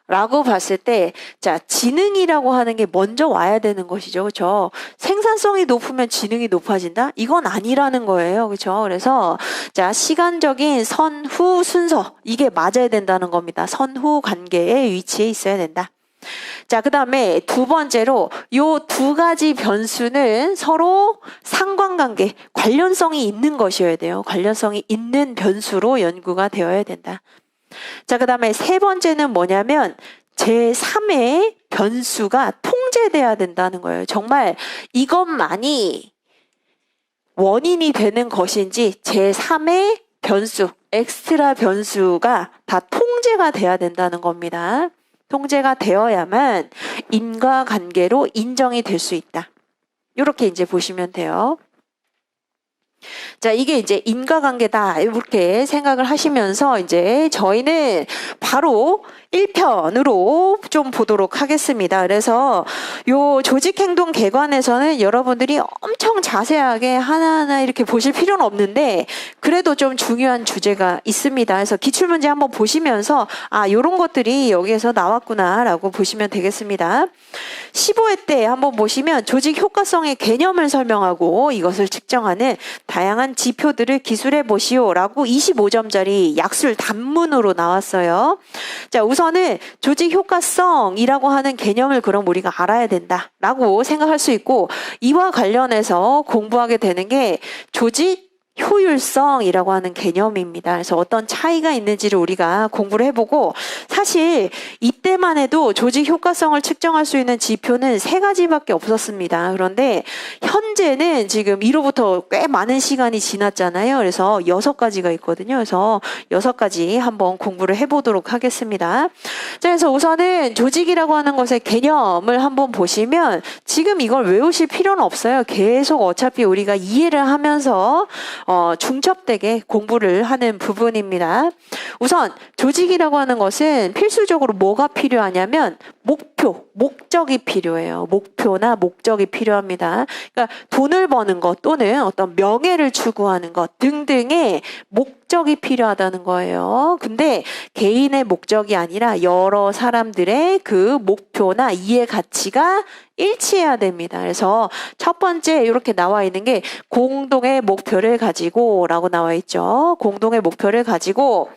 라고 봤을 때 자, 지능이라고 하는 게 먼저 와야 되는 것이죠. 그렇죠? 생산성이 높으면 지능이 높아진다? 이건 아니라는 거예요. 그렇죠? 그래서 자, 시간적인 선후 순서 이게 맞아야 된다는 겁니다. 선후 관계의 위치에 있어야 된다. 자, 그 다음에 두 번째로 요 두 가지 변수는 서로 상관관계, 관련성이 있는 것이어야 돼요. 관련성이 있는 변수로 연구가 되어야 된다. 자, 그 다음에 세 번째는 뭐냐면 제3의 변수가 통제돼야 된다는 거예요. 정말 이것만이 원인이 되는 것인지 제3의 변수, 엑스트라 변수가 다 통제가 돼야 된다는 겁니다. 통제가 되어야만 인과관계로 인정이 될 수 있다. 이렇게 이제 보시면 돼요. 자, 이게 이제 인과관계다. 이렇게 생각을 하시면서 이제 저희는 바로 1편으로 좀 보도록 하겠습니다. 그래서 요 조직행동 개관에서는 여러분들이 엄청 자세하게 하나하나 이렇게 보실 필요는 없는데 그래도 좀 중요한 주제가 있습니다. 그래서 기출문제 한번 보시면서 아, 요런 것들이 여기에서 나왔구나 라고 보시면 되겠습니다. 15회 때 한번 보시면 조직 효과성의 개념을 설명하고 이것을 측정하는 다양한 지표들을 기술해 보시오 라고 25점짜리 약술 단문으로 나왔어요. 자, 우선은 조직 효과성이라고 하는 개념을 그럼 우리가 알아야 된다라고 생각할 수 있고 이와 관련해서 공부하게 되는 게 조직 효율성이라고 하는 개념입니다. 그래서 어떤 차이가 있는지를 우리가 공부를 해보고, 사실 이때만 해도 조직 효과성을 측정할 수 있는 지표는 3가지밖에 없었습니다. 그런데 현재는 지금 이로부터 꽤 많은 시간이 지났잖아요. 그래서 6가지가 있거든요. 그래서 6가지 한번 공부를 해보도록 하겠습니다. 자, 그래서 우선은 조직이라고 하는 것의 개념을 한번 보시면 지금 이걸 외우실 필요는 없어요. 계속 어차피 우리가 이해를 하면서 중첩되게 공부를 하는 부분입니다. 우선 조직이라고 하는 것은 필수적으로 뭐가 필요하냐면 목적이 필요해요. 목표나 목적이 필요합니다. 그러니까 돈을 버는 것 또는 어떤 명예를 추구하는 것 등등의 목적이 필요하다는 거예요. 근데 개인의 목적이 아니라 여러 사람들의 그 목표나 이해 가치가 일치해야 됩니다. 그래서 첫 번째 이렇게 나와 있는 게 공동의 목표를 가지고 라고 나와 있죠. 공동의 목표를 가지고,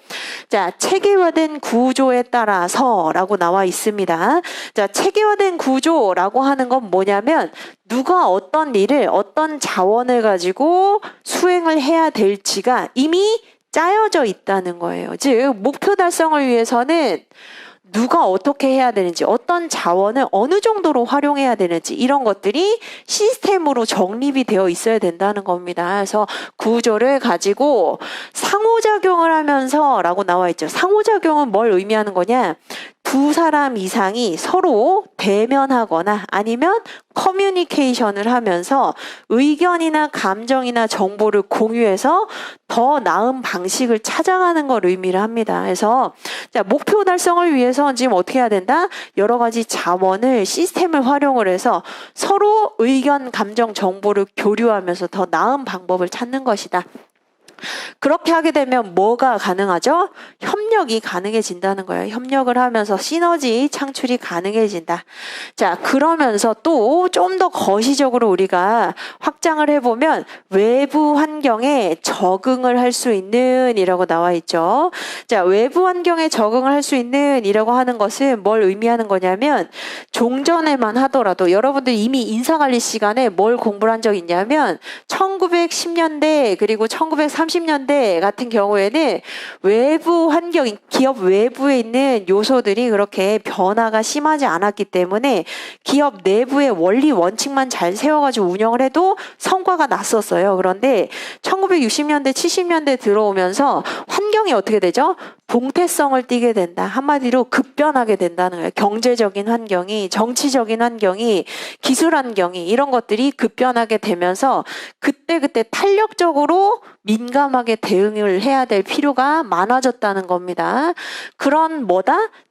자, 체계화된 구조에 따라서 라고 나와 있습니다. 자, 체계화된 구조라고 하는 건 뭐냐면 누가 어떤 일을 어떤 자원을 가지고 수행을 해야 될지가 이미 짜여져 있다는 거예요. 즉 목표 달성을 위해서는 누가 어떻게 해야 되는지, 어떤 자원을 어느 정도로 활용해야 되는지 이런 것들이 시스템으로 정립이 되어 있어야 된다는 겁니다. 그래서 구조를 가지고 상호작용을 하면서 라고 나와 있죠. 상호작용은 뭘 의미하는 거냐? 2사람 이상이 서로 대면하거나 아니면 커뮤니케이션을 하면서 의견이나 감정이나 정보를 공유해서 더 나은 방식을 찾아가는 걸 의미를 합니다. 그래서 자, 목표 달성을 위해서 지금 어떻게 해야 된다? 여러 가지 자원을 시스템을 활용을 해서 서로 의견, 감정, 정보를 교류하면서 더 나은 방법을 찾는 것이다. 그렇게 하게 되면 뭐가 가능하죠? 협력이 가능해진다는 거예요. 협력을 하면서 시너지 창출이 가능해진다. 자, 그러면서 또 좀 더 거시적으로 우리가 확장을 해보면 외부 환경에 적응을 할 수 있는 이라고 나와 있죠. 자, 외부 환경에 적응을 할 수 있는 이라고 하는 것은 뭘 의미하는 거냐면 종전에만 하더라도 여러분들 이미 인사관리 시간에 뭘 공부를 한 적이 있냐면 1910년대 그리고 1930년대 같은 경우에는 외부 환경, 기업 외부에 있는 요소들이 그렇게 변화가 심하지 않았기 때문에 기업 내부의 원리 원칙만 잘 세워가지고 운영을 해도 성과가 났었어요. 그런데 1960년대, 70년대 들어오면서 환경이 어떻게 되죠? 동태성을 띠게 된다. 한마디로 급변하게 된다는 거예요. 경제적인 환경이, 정치적인 환경이, 기술 환경이 이런 것들이 급변하게 되면서 그때 탄력적으로 민감하게 대응을 해야 될 필요가 많아졌다는 겁니다. 그런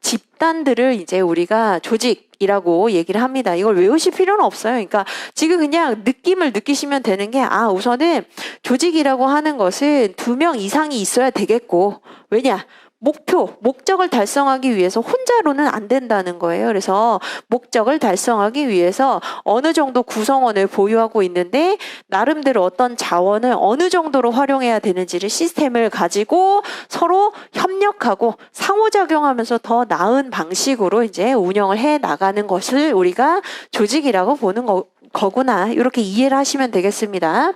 집단들을 이제 우리가 조직이라고 얘기를 합니다. 이걸 외우실 필요는 없어요. 그러니까 지금 그냥 느낌을 느끼시면 되는 게 우선은 조직이라고 하는 것은 2명 이상이 있어야 되겠고, 왜냐? 목적을 달성하기 위해서 혼자로는 안 된다는 거예요. 그래서 목적을 달성하기 위해서 어느 정도 구성원을 보유하고 있는데 나름대로 어떤 자원을 어느 정도로 활용해야 되는지를 시스템을 가지고 서로 협력하고 상호작용하면서 더 나은 방식으로 이제 운영을 해 나가는 것을 우리가 조직이라고 보는 거구나. 이렇게 이해를 하시면 되겠습니다.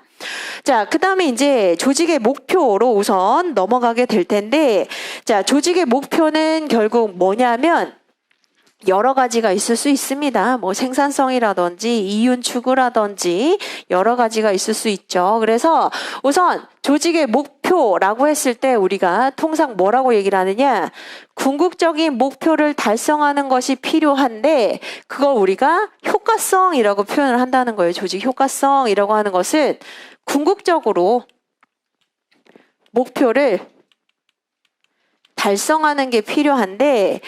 자, 그 다음에 이제 조직의 목표로 우선 넘어가게 될 텐데, 자, 조직의 목표는 결국 뭐냐면 여러 가지가 있을 수 있습니다. 뭐 생산성이라든지 이윤 추구라든지 여러 가지가 있을 수 있죠. 그래서 우선 조직의 목표라고 했을 때 우리가 통상 뭐라고 얘기를 하느냐? 궁극적인 목표를 달성하는 것이 필요한데 그걸 우리가 효과성이라고 표현을 한다는 거예요. 조직 효과성이라고 하는 것은 궁극적으로 목표를 달성하는 게 필요한데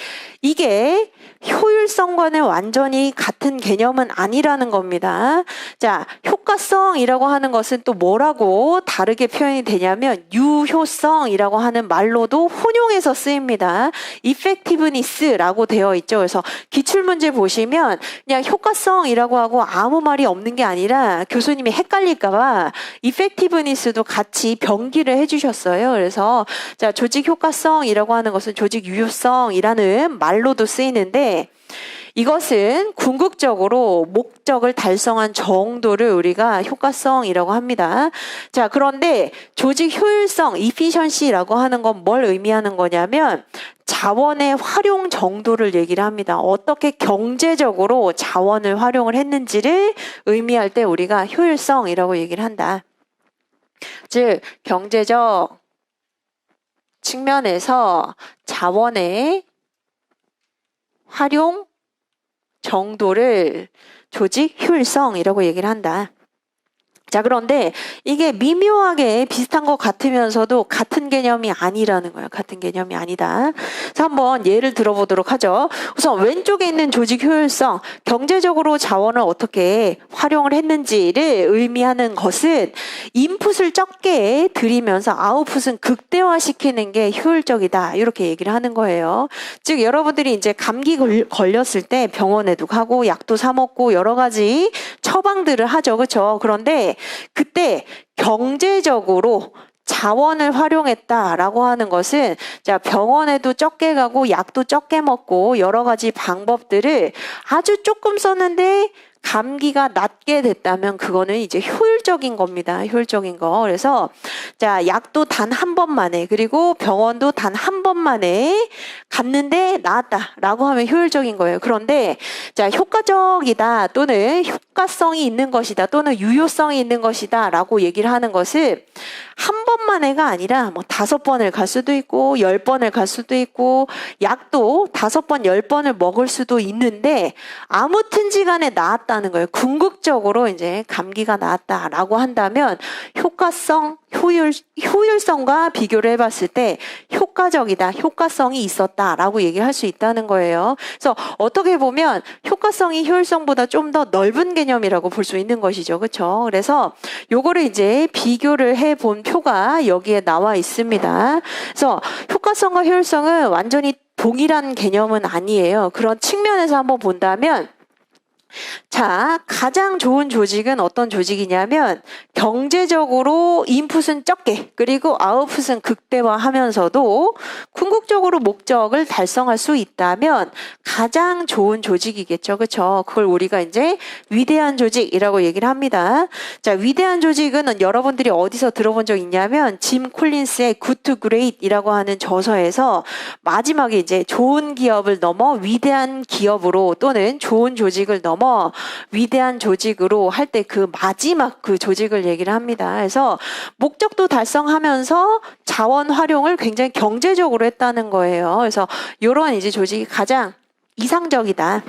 이게 효율성과는 완전히 같은 개념은 아니라는 겁니다. 자, 효과성이라고 하는 것은 또 뭐라고 다르게 표현이 되냐면 유효성이라고 하는 말로도 혼용해서 쓰입니다. effectiveness라고 되어 있죠. 그래서 기출문제 보시면 그냥 효과성이라고 하고 아무 말이 없는 게 아니라 교수님이 헷갈릴까봐 effectiveness도 같이 병기를 해주셨어요. 그래서 자, 조직 효과성이라고 하는 것은 조직 유효성이라는 말로도 쓰이는데 이것은 궁극적으로 목적을 달성한 정도를 우리가 효과성이라고 합니다. 자, 그런데 조직 효율성, efficiency라고 하는 건 뭘 의미하는 거냐면 자원의 활용 정도를 얘기를 합니다. 어떻게 경제적으로 자원을 활용을 했는지를 의미할 때 우리가 효율성이라고 얘기를 한다. 즉, 경제적 측면에서 자원의 활용 정도를 조직 효율성이라고 얘기를 한다. 자, 그런데 이게 미묘하게 비슷한 것 같으면서도 같은 개념이 아니라는 거예요. 같은 개념이 아니다. 그래서 한번 예를 들어보도록 하죠. 우선 왼쪽에 있는 조직 효율성, 경제적으로 자원을 어떻게 활용을 했는지를 의미하는 것은 인풋을 적게 들이면서 아웃풋은 극대화시키는 게 효율적이다. 이렇게 얘기를 하는 거예요. 즉 여러분들이 이제 감기 걸렸을 때 병원에도 가고 약도 사 먹고 여러 가지 처방들을 하죠. 그렇죠? 그런데 그때 경제적으로 자원을 활용했다라고 하는 것은 자, 병원에도 적게 가고 약도 적게 먹고 여러 가지 방법들을 아주 조금 썼는데 감기가 낫게 됐다면 그거는 이제 효율적인 겁니다. 효율적인 거. 그래서 자, 약도 단 한 번만에 그리고 병원도 단 한 번만에 갔는데 나았다라고 하면 효율적인 거예요. 그런데 자, 효과적이다 또는 효과성이 있는 것이다 또는 유효성이 있는 것이다라고 얘기를 하는 것은 한 번만에가 아니라 뭐 5번을 갈 수도 있고 10번을 갈 수도 있고 약도 5번, 10번을 먹을 수도 있는데 아무튼지 간에 나았다는 거예요. 궁극적으로 이제 감기가 나았다라고 한다면 효과성, 효율성과 비교를 해봤을 때 효과적이다, 효과성이 있었다라고 얘기를 할 수 있다는 거예요. 그래서 어떻게 보면 효과성이 효율성보다 좀 더 넓은 개념이라고 볼 수 있는 것이죠. 그렇죠? 그래서 요거를 이제 비교를 해본 표가 여기에 나와 있습니다. 그래서 효과성과 효율성은 완전히 동일한 개념은 아니에요. 그런 측면에서 한번 본다면 자, 가장 좋은 조직은 어떤 조직이냐면 경제적으로 인풋은 적게 그리고 아웃풋은 극대화하면서도 궁극적으로 목적을 달성할 수 있다면 가장 좋은 조직이겠죠. 그렇죠? 그걸 우리가 이제 위대한 조직이라고 얘기를 합니다. 자, 위대한 조직은 여러분들이 어디서 들어본 적 있냐면 짐 콜린스의 Good to Great이라고 하는 저서에서 마지막에 이제 좋은 기업을 넘어 위대한 기업으로 또는 좋은 조직을 넘어 위대한 조직으로 할 때 그 마지막 그 조직을 얘기를 합니다. 그래서 목적도 달성하면서 자원 활용을 굉장히 경제적으로 했다는 거예요. 그래서 이런 이제 조직이 가장 이상적이다.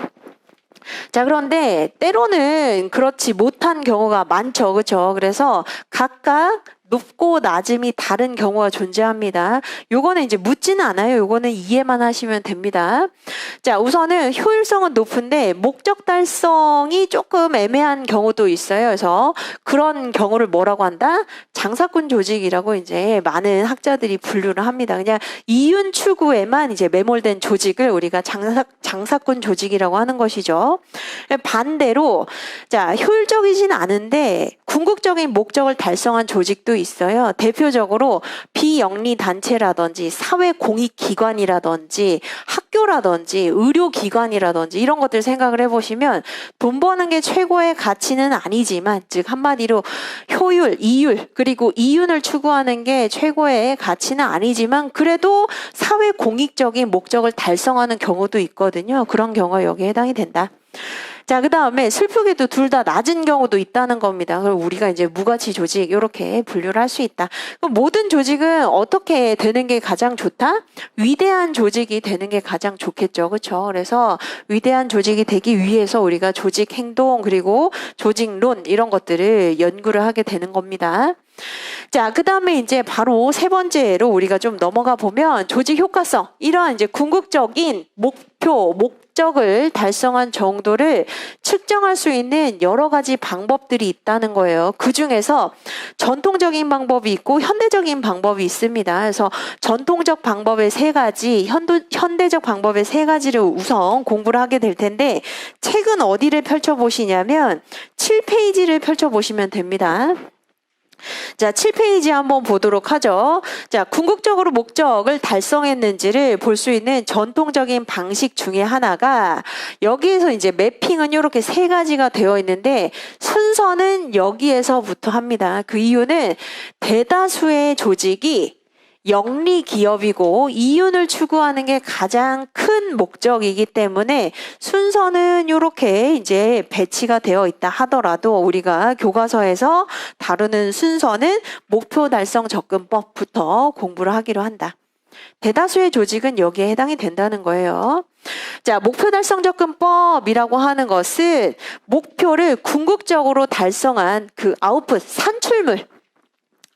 자, 그런데 때로는 그렇지 못한 경우가 많죠. 그렇죠? 그래서 각각 높고 낮음이 다른 경우가 존재합니다. 요거는 이제 묻지는 않아요. 요거는 이해만 하시면 됩니다. 자, 우선은 효율성은 높은데 목적 달성이 조금 애매한 경우도 있어요. 그래서 그런 경우를 뭐라고 한다? 장사꾼 조직이라고 이제 많은 학자들이 분류를 합니다. 그냥 이윤 추구에만 이제 매몰된 조직을 우리가 장사꾼 조직이라고 하는 것이죠. 반대로 자, 효율적이진 않은데 궁극적인 목적을 달성한 조직도 있어요. 대표적으로 비영리 단체라든지 사회공익기관이라든지 학교라든지 의료기관이라든지 이런 것들 생각을 해보시면 돈 버는 게 최고의 가치는 아니지만 즉 한마디로 효율, 이율 그리고 이윤을 추구하는 게 최고의 가치는 아니지만 그래도 사회공익적인 목적을 달성하는 경우도 있거든요. 그런 경우가 여기에 해당이 된다. 자, 그 다음에 슬프게도 둘 다 낮은 경우도 있다는 겁니다. 그럼 우리가 이제 무가치 조직 이렇게 분류를 할 수 있다. 그럼 모든 조직은 어떻게 되는 게 가장 좋다? 위대한 조직이 되는 게 가장 좋겠죠. 그렇죠? 그래서 위대한 조직이 되기 위해서 우리가 조직 행동 그리고 조직론 이런 것들을 연구를 하게 되는 겁니다. 자, 그 다음에 이제 바로 세 번째로 우리가 좀 넘어가 보면 조직 효과성, 이러한 이제 궁극적인 목적을 달성한 정도를 측정할 수 있는 여러 가지 방법들이 있다는 거예요. 그 중에서 전통적인 방법이 있고 현대적인 방법이 있습니다. 그래서 전통적 방법의 3가지, 현대적 방법의 3가지를 우선 공부를 하게 될 텐데 책은 어디를 펼쳐보시냐면 7페이지를 펼쳐보시면 됩니다. 자, 7페이지 한번 보도록 하죠. 자, 궁극적으로 목적을 달성했는지를 볼 수 있는 전통적인 방식 중에 하나가 여기에서 이제 매핑은 이렇게 세 가지가 되어 있는데 순서는 여기에서부터 합니다. 그 이유는 대다수의 조직이 영리 기업이고 이윤을 추구하는 게 가장 큰 목적이기 때문에 순서는 이렇게 이제 배치가 되어 있다 하더라도 우리가 교과서에서 다루는 순서는 목표 달성 접근법부터 공부를 하기로 한다. 대다수의 조직은 여기에 해당이 된다는 거예요. 자, 목표 달성 접근법이라고 하는 것은 목표를 궁극적으로 달성한 그 아웃풋, 산출물,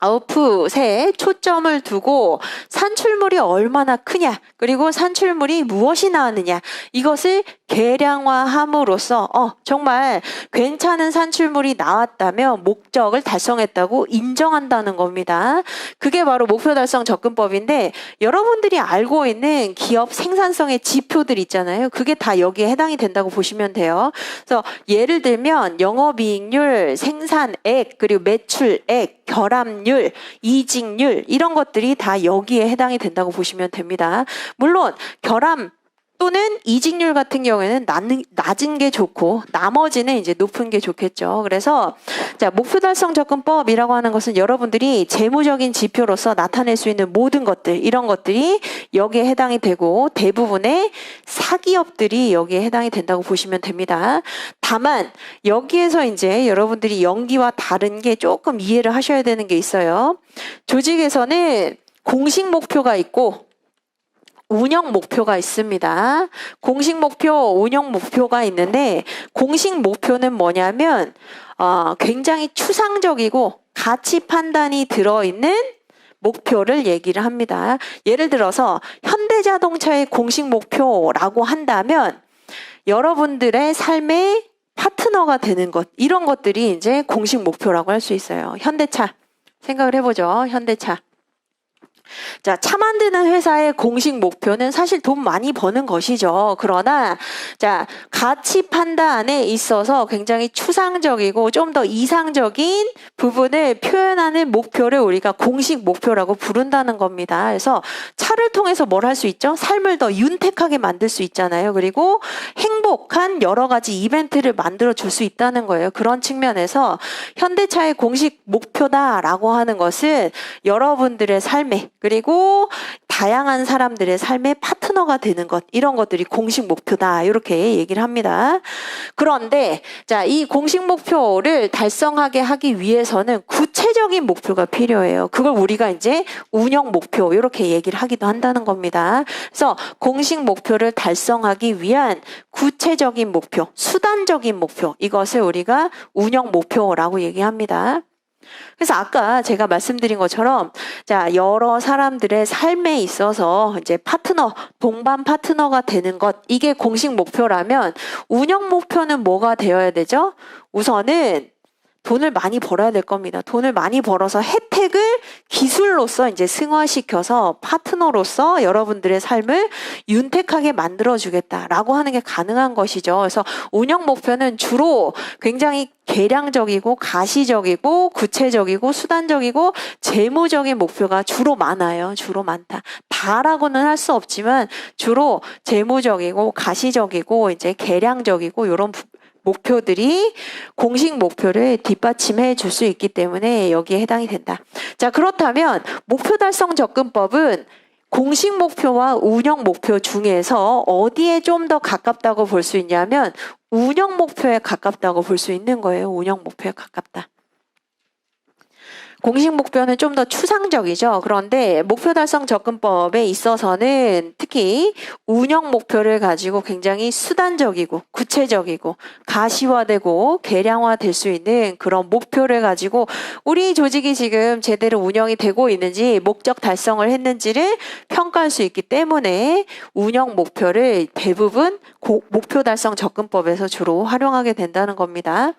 아웃풋에 초점을 두고 산출물이 얼마나 크냐, 그리고 산출물이 무엇이 나왔느냐, 이것을 계량화함으로써 정말 괜찮은 산출물이 나왔다면 목적을 달성했다고 인정한다는 겁니다. 그게 바로 목표 달성 접근법인데 여러분들이 알고 있는 기업 생산성의 지표들 있잖아요. 그게 다 여기에 해당이 된다고 보시면 돼요. 그래서 예를 들면 영업이익률, 생산액, 그리고 매출액, 결합률, 이직률 이런 것들이 다 여기에 해당이 된다고 보시면 됩니다. 물론 결합 또는 이직률 같은 경우에는 낮은 게 좋고 나머지는 이제 높은 게 좋겠죠. 그래서 자, 목표 달성 접근법이라고 하는 것은 여러분들이 재무적인 지표로서 나타낼 수 있는 모든 것들, 이런 것들이 여기에 해당이 되고 대부분의 사기업들이 여기에 해당이 된다고 보시면 됩니다. 다만 여기에서 이제 여러분들이 연기와 다른 게 조금 이해를 하셔야 되는 게 있어요. 조직에서는 공식 목표가 있고 운영 목표가 있습니다. 공식 목표, 운영 목표가 있는데 공식 목표는 뭐냐면 굉장히 추상적이고 가치 판단이 들어있는 목표를 얘기를 합니다. 예를 들어서 현대자동차의 공식 목표라고 한다면 여러분들의 삶의 파트너가 되는 것, 이런 것들이 이제 공식 목표라고 할 수 있어요. 현대차 생각을 해보죠. 현대차. 자, 차 만드는 회사의 공식 목표는 사실 돈 많이 버는 것이죠. 그러나 자, 가치 판단에 있어서 굉장히 추상적이고 좀 더 이상적인 부분을 표현하는 목표를 우리가 공식 목표라고 부른다는 겁니다. 그래서 차를 통해서 뭘 할 수 있죠? 삶을 더 윤택하게 만들 수 있잖아요. 그리고 행복한 여러 가지 이벤트를 만들어 줄 수 있다는 거예요. 그런 측면에서 현대차의 공식 목표다라고 하는 것은 여러분들의 삶에, 그리고 다양한 사람들의 삶의 파트너가 되는 것, 이런 것들이 공식 목표다, 이렇게 얘기를 합니다. 그런데 자, 이 공식 목표를 달성하게 하기 위해서는 구체적인 목표가 필요해요. 그걸 우리가 이제 운영 목표 이렇게 얘기를 하기도 한다는 겁니다. 그래서 공식 목표를 달성하기 위한 구체적인 목표, 수단적인 목표, 이것을 우리가 운영 목표라고 얘기합니다. 그래서 아까 제가 말씀드린 것처럼 자, 여러 사람들의 삶에 있어서 이제 파트너, 동반 파트너가 되는 것, 이게 공식 목표라면 운영 목표는 뭐가 되어야 되죠? 우선은 돈을 많이 벌어야 될 겁니다. 돈을 많이 벌어서 혜택을 기술로서 이제 승화시켜서 파트너로서 여러분들의 삶을 윤택하게 만들어주겠다라고 하는 게 가능한 것이죠. 그래서 운영 목표는 주로 굉장히 계량적이고 가시적이고 구체적이고 수단적이고 재무적인 목표가 주로 많아요. 주로 많다. 다라고는 할 수 없지만 주로 재무적이고 가시적이고 이제 계량적이고 이런 목표들이 공식 목표를 뒷받침해 줄 수 있기 때문에 여기에 해당이 된다. 자, 그렇다면 목표 달성 접근법은 공식 목표와 운영 목표 중에서 어디에 좀 더 가깝다고 볼 수 있냐면 운영 목표에 가깝다고 볼 수 있는 거예요. 운영 목표에 가깝다. 공식 목표는 좀 더 추상적이죠. 그런데 목표 달성 접근법에 있어서는 특히 운영 목표를 가지고 굉장히 수단적이고 구체적이고 가시화되고 계량화될 수 있는 그런 목표를 가지고 우리 조직이 지금 제대로 운영이 되고 있는지 목적 달성을 했는지를 평가할 수 있기 때문에 운영 목표를 대부분 목표 달성 접근법에서 주로 활용하게 된다는 겁니다.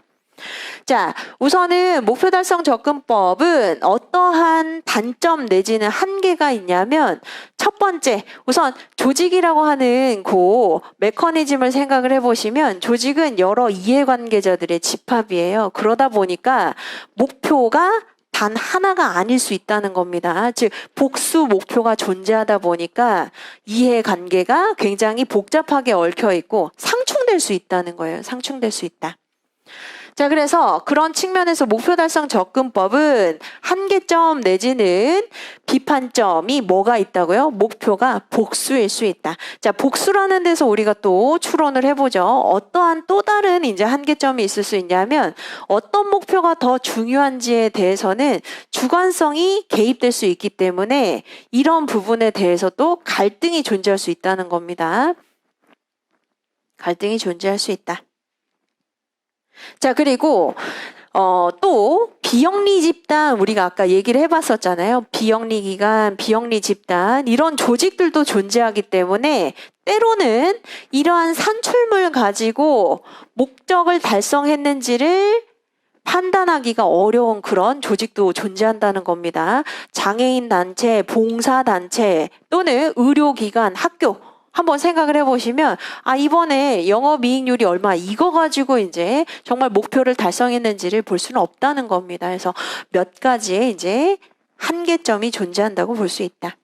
자, 우선은 목표 달성 접근법은 어떠한 단점 내지는 한계가 있냐면 첫 번째, 우선 조직이라고 하는 그 메커니즘을 생각을 해보시면 조직은 여러 이해관계자들의 집합이에요. 그러다 보니까 목표가 단 하나가 아닐 수 있다는 겁니다. 즉 복수 목표가 존재하다 보니까 이해관계가 굉장히 복잡하게 얽혀 있고 상충될 수 있다는 거예요. 상충될 수 있다. 자, 그래서 그런 측면에서 목표 달성 접근법은 한계점 내지는 비판점이 뭐가 있다고요? 목표가 복수일 수 있다. 자, 복수라는 데서 우리가 또 추론을 해보죠. 어떠한 또 다른 이제 한계점이 있을 수 있냐면 어떤 목표가 더 중요한지에 대해서는 주관성이 개입될 수 있기 때문에 이런 부분에 대해서도 갈등이 존재할 수 있다는 겁니다. 갈등이 존재할 수 있다. 자, 그리고 또 비영리 집단 우리가 아까 얘기를 해봤었잖아요. 비영리 기관, 비영리 집단 이런 조직들도 존재하기 때문에 때로는 이러한 산출물 가지고 목적을 달성했는지를 판단하기가 어려운 그런 조직도 존재한다는 겁니다. 장애인 단체, 봉사 단체 또는 의료기관, 학교 한번 생각을 해보시면 이번에 영업이익률이 얼마 이거 가지고 이제 정말 목표를 달성했는지를 볼 수는 없다는 겁니다. 그래서 몇 가지의 이제 한계점이 존재한다고 볼 수 있다.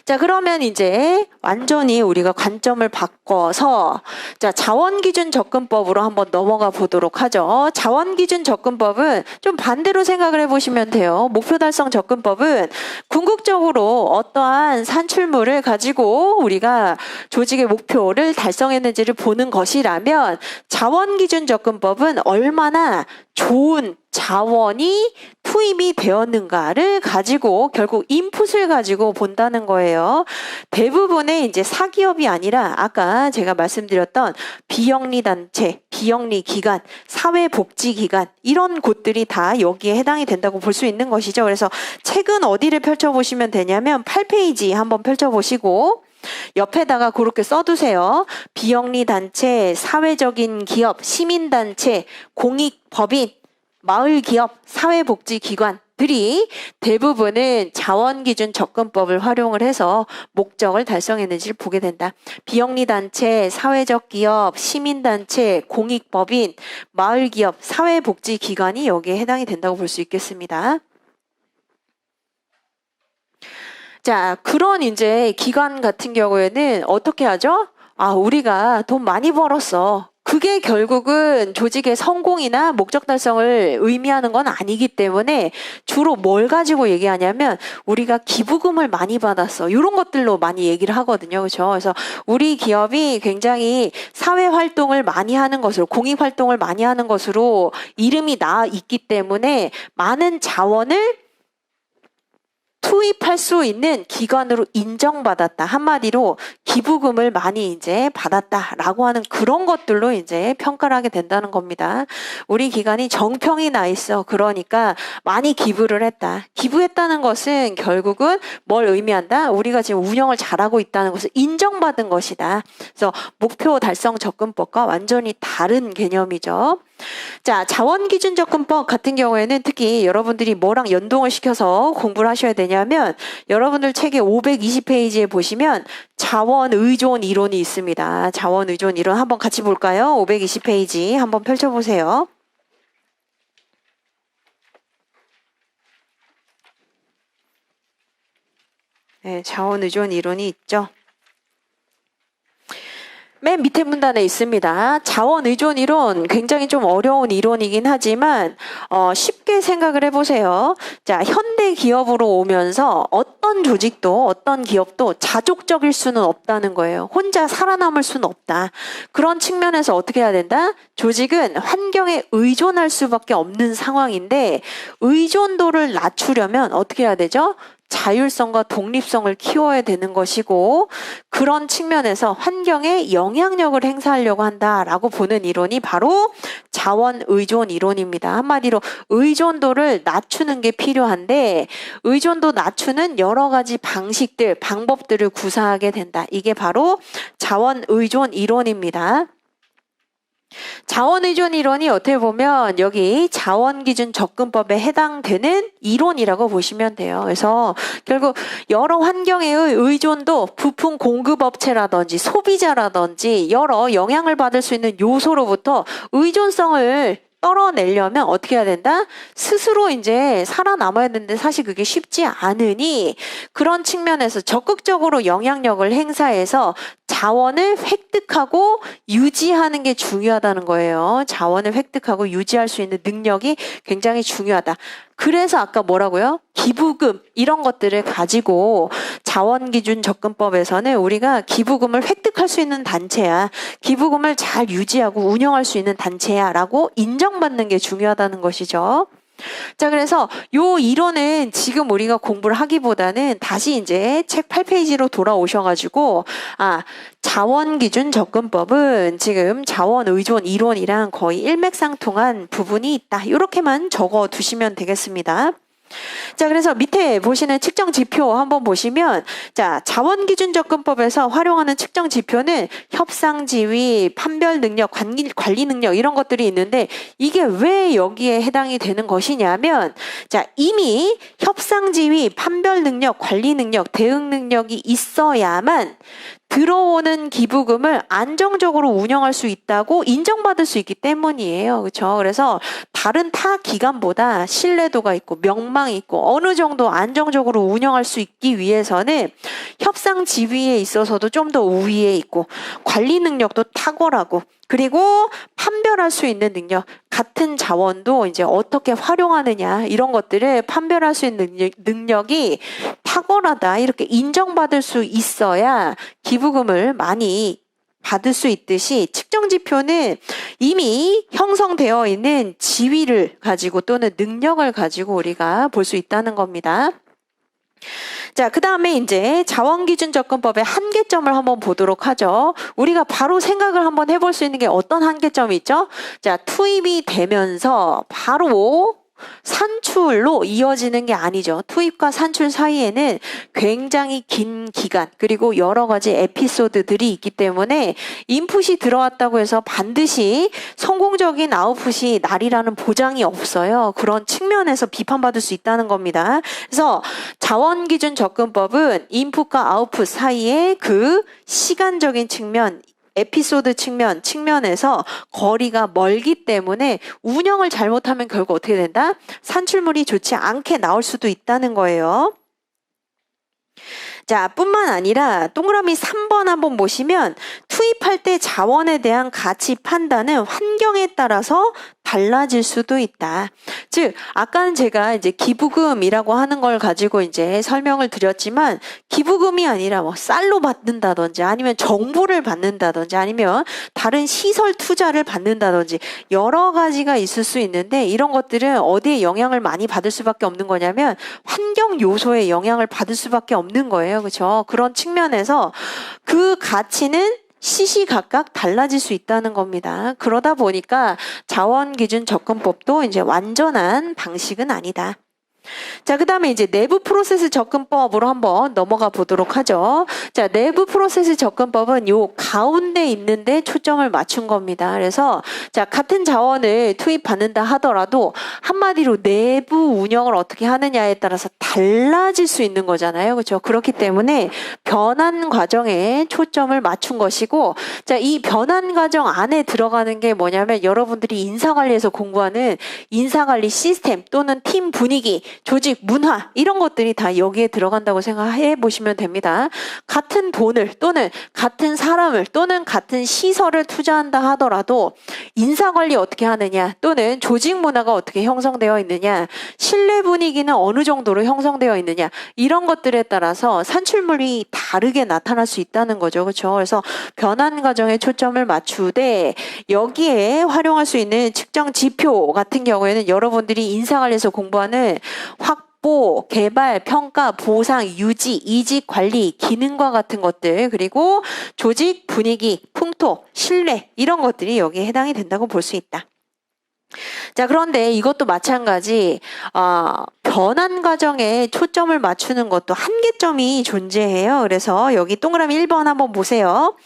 자, 그러면 이제 완전히 우리가 관점을 바꿔서 자, 자원기준 접근법으로 한번 넘어가 보도록 하죠. 자원기준 접근법은 좀 반대로 생각을 해보시면 돼요. 목표 달성 접근법은 궁극적으로 어떠한 산출물을 가지고 우리가 조직의 목표를 달성했는지를 보는 것이라면 자원기준 접근법은 얼마나 좋은 자원이 투입이 되었는가를 가지고 결국 인풋을 가지고 본다는 거예요. 대부분의 이제 사기업이 아니라 아까 제가 말씀드렸던 비영리 단체, 비영리 기관, 사회복지기관 이런 곳들이 다 여기에 해당이 된다고 볼 수 있는 것이죠. 그래서 책은 어디를 펼쳐보시면 되냐면 8페이지 한번 펼쳐보시고 옆에다가 그렇게 써두세요. 비영리 단체, 사회적인 기업, 시민단체, 공익법인, 마을기업, 사회복지기관들이 대부분은 자원기준 접근법을 활용을 해서 목적을 달성했는지를 보게 된다. 비영리단체, 사회적 기업, 시민단체, 공익법인, 마을기업, 사회복지기관이 여기에 해당이 된다고 볼 수 있겠습니다. 자, 그런 이제 기관 같은 경우에는 어떻게 하죠? 우리가 돈 많이 벌었어. 그게 결국은 조직의 성공이나 목적 달성을 의미하는 건 아니기 때문에 주로 뭘 가지고 얘기하냐면 우리가 기부금을 많이 받았어. 이런 것들로 많이 얘기를 하거든요. 그렇죠? 그래서 우리 기업이 굉장히 사회 활동을 많이 하는 것으로, 공익 활동을 많이 하는 것으로 이름이 나 있기 때문에 많은 자원을 투입할 수 있는 기관으로 인정받았다. 한마디로 기부금을 많이 이제 받았다라고 하는 그런 것들로 이제 평가를 하게 된다는 겁니다. 우리 기관이 정평이 나 있어. 그러니까 많이 기부를 했다. 기부했다는 것은 결국은 뭘 의미한다? 우리가 지금 운영을 잘하고 있다는 것을 인정받은 것이다. 그래서 목표 달성 접근법과 완전히 다른 개념이죠. 자, 자원기준 접근법 같은 경우에는 특히 여러분들이 뭐랑 연동을 시켜서 공부를 하셔야 되냐면 여러분들 책의 520페이지에 보시면 자원의존 이론이 있습니다. 자원의존 이론 한번 같이 볼까요? 520페이지 한번 펼쳐보세요. 네, 자원의존 이론이 있죠. 맨 밑에 문단에 있습니다. 자원의존 이론 굉장히 좀 어려운 이론이긴 하지만 쉽게 생각을 해보세요. 자, 현대 기업으로 오면서 어떤 조직도 어떤 기업도 자족적일 수는 없다는 거예요. 혼자 살아남을 수는 없다. 그런 측면에서 어떻게 해야 된다? 조직은 환경에 의존할 수밖에 없는 상황인데 의존도를 낮추려면 어떻게 해야 되죠? 자율성과 독립성을 키워야 되는 것이고 그런 측면에서 환경에 영향력을 행사하려고 한다라고 보는 이론이 바로 자원의존 이론입니다. 한마디로 의존도를 낮추는 게 필요한데 의존도 낮추는 여러 가지 방식들, 방법들을 구사하게 된다. 이게 바로 자원의존 이론입니다. 자원의존 이론이 어떻게 보면 여기 자원기준 접근법에 해당되는 이론이라고 보시면 돼요. 그래서 결국 여러 환경의 의존도 부품 공급업체라든지 소비자라든지 여러 영향을 받을 수 있는 요소로부터 의존성을 떨어내려면 어떻게 해야 된다? 스스로 이제 살아남아야 되는데 사실 그게 쉽지 않으니 그런 측면에서 적극적으로 영향력을 행사해서 자원을 획득하고 유지하는 게 중요하다는 거예요. 자원을 획득하고 유지할 수 있는 능력이 굉장히 중요하다. 그래서 아까 뭐라고요? 기부금 이런 것들을 가지고 자원기준접근법에서는 우리가 기부금을 획득할 수 있는 단체야. 기부금을 잘 유지하고 운영할 수 있는 단체야 라고 인정받는 게 중요하다는 것이죠. 자, 그래서 요 이론은 지금 우리가 공부를 하기보다는 다시 이제 책 8페이지로 돌아오셔가지고 자원기준접근법은 지금 자원의존 이론이랑 거의 일맥상통한 부분이 있다. 이렇게만 적어 두시면 되겠습니다. 자, 그래서 밑에 보시는 측정 지표 한번 보시면 자, 자원기준접근법에서 활용하는 측정 지표는 협상 지위, 판별 능력, 관리 능력 이런 것들이 있는데 이게 왜 여기에 해당이 되는 것이냐면 자, 이미 협상 지위, 판별 능력, 관리 능력, 대응 능력이 있어야만 들어오는 기부금을 안정적으로 운영할 수 있다고 인정받을 수 있기 때문이에요. 그렇죠? 그래서 다른 타 기관보다 신뢰도가 있고 명망이 있고 어느 정도 안정적으로 운영할 수 있기 위해서는 협상 지위에 있어서도 좀 더 우위에 있고 관리 능력도 탁월하고 그리고 판별할 수 있는 능력, 같은 자원도 이제 어떻게 활용하느냐 이런 것들을 판별할 수 있는 능력이 탁월하다 이렇게 인정받을 수 있어야 기부금을 많이 받을 수 있듯이 측정 지표는 이미 형성되어 있는 지위를 가지고 또는 능력을 가지고 우리가 볼 수 있다는 겁니다. 자, 그 다음에 이제 자원기준접근법의 한계점을 한번 보도록 하죠. 우리가 바로 생각을 한번 해볼 수 있는 게 어떤 한계점이 있죠? 자, 투입이 되면서 바로 산출로 이어지는 게 아니죠. 투입과 산출 사이에는 굉장히 긴 기간 그리고 여러 가지 에피소드들이 있기 때문에 인풋이 들어왔다고 해서 반드시 성공적인 아웃풋이 날이라는 보장이 없어요. 그런 측면에서 비판받을 수 있다는 겁니다. 그래서 자원기준접근법은 인풋과 아웃풋 사이에 그 시간적인 측면 에피소드 측면에서 거리가 멀기 때문에 운영을 잘못하면 결국 어떻게 된다? 산출물이 좋지 않게 나올 수도 있다는 거예요. 자, 뿐만 아니라 동그라미 3번 한번 보시면 투입할 때 자원에 대한 가치 판단은 환경에 따라서 달라질 수도 있다. 즉, 아까는 제가 이제 기부금이라고 하는 걸 가지고 이제 설명을 드렸지만 기부금이 아니라 뭐 쌀로 받는다든지 아니면 정보를 받는다든지 아니면 다른 시설 투자를 받는다든지 여러 가지가 있을 수 있는데 이런 것들은 어디에 영향을 많이 받을 수밖에 없는 거냐면 환경 요소에 영향을 받을 수밖에 없는 거예요. 그렇죠? 그런 측면에서 그 가치는 시시각각 달라질 수 있다는 겁니다. 그러다 보니까 자원기준접근법도 이제 완전한 방식은 아니다. 자, 그 다음에 이제 내부 프로세스 접근법으로 한번 넘어가 보도록 하죠. 자, 내부 프로세스 접근법은 요 가운데 있는데 초점을 맞춘 겁니다. 그래서 자, 같은 자원을 투입받는다 하더라도 한마디로 내부 운영을 어떻게 하느냐에 따라서 달라질 수 있는 거잖아요. 그렇죠? 그렇기 때문에 변환 과정에 초점을 맞춘 것이고 자, 이 변환 과정 안에 들어가는 게 뭐냐면 여러분들이 인사관리에서 공부하는 인사관리 시스템 또는 팀 분위기 조직, 문화 이런 것들이 다 여기에 들어간다고 생각해 보시면 됩니다. 같은 돈을 또는 같은 사람을 또는 같은 시설을 투자한다 하더라도 인사관리 어떻게 하느냐 또는 조직 문화가 어떻게 형성되어 있느냐 신뢰 분위기는 어느 정도로 형성되어 있느냐 이런 것들에 따라서 산출물이 다르게 나타날 수 있다는 거죠. 그렇죠? 그래서 변환 과정에 초점을 맞추되 여기에 활용할 수 있는 측정 지표 같은 경우에는 여러분들이 인사관리에서 공부하는 확보, 개발, 평가, 보상, 유지, 이직, 관리, 기능과 같은 것들 그리고 조직, 분위기, 풍토, 신뢰 이런 것들이 여기에 해당이 된다고 볼 수 있다. 자, 그런데 이것도 마찬가지 변환 과정에 초점을 맞추는 것도 한계점이 존재해요. 그래서 여기 동그라미 1번 한번 보세요.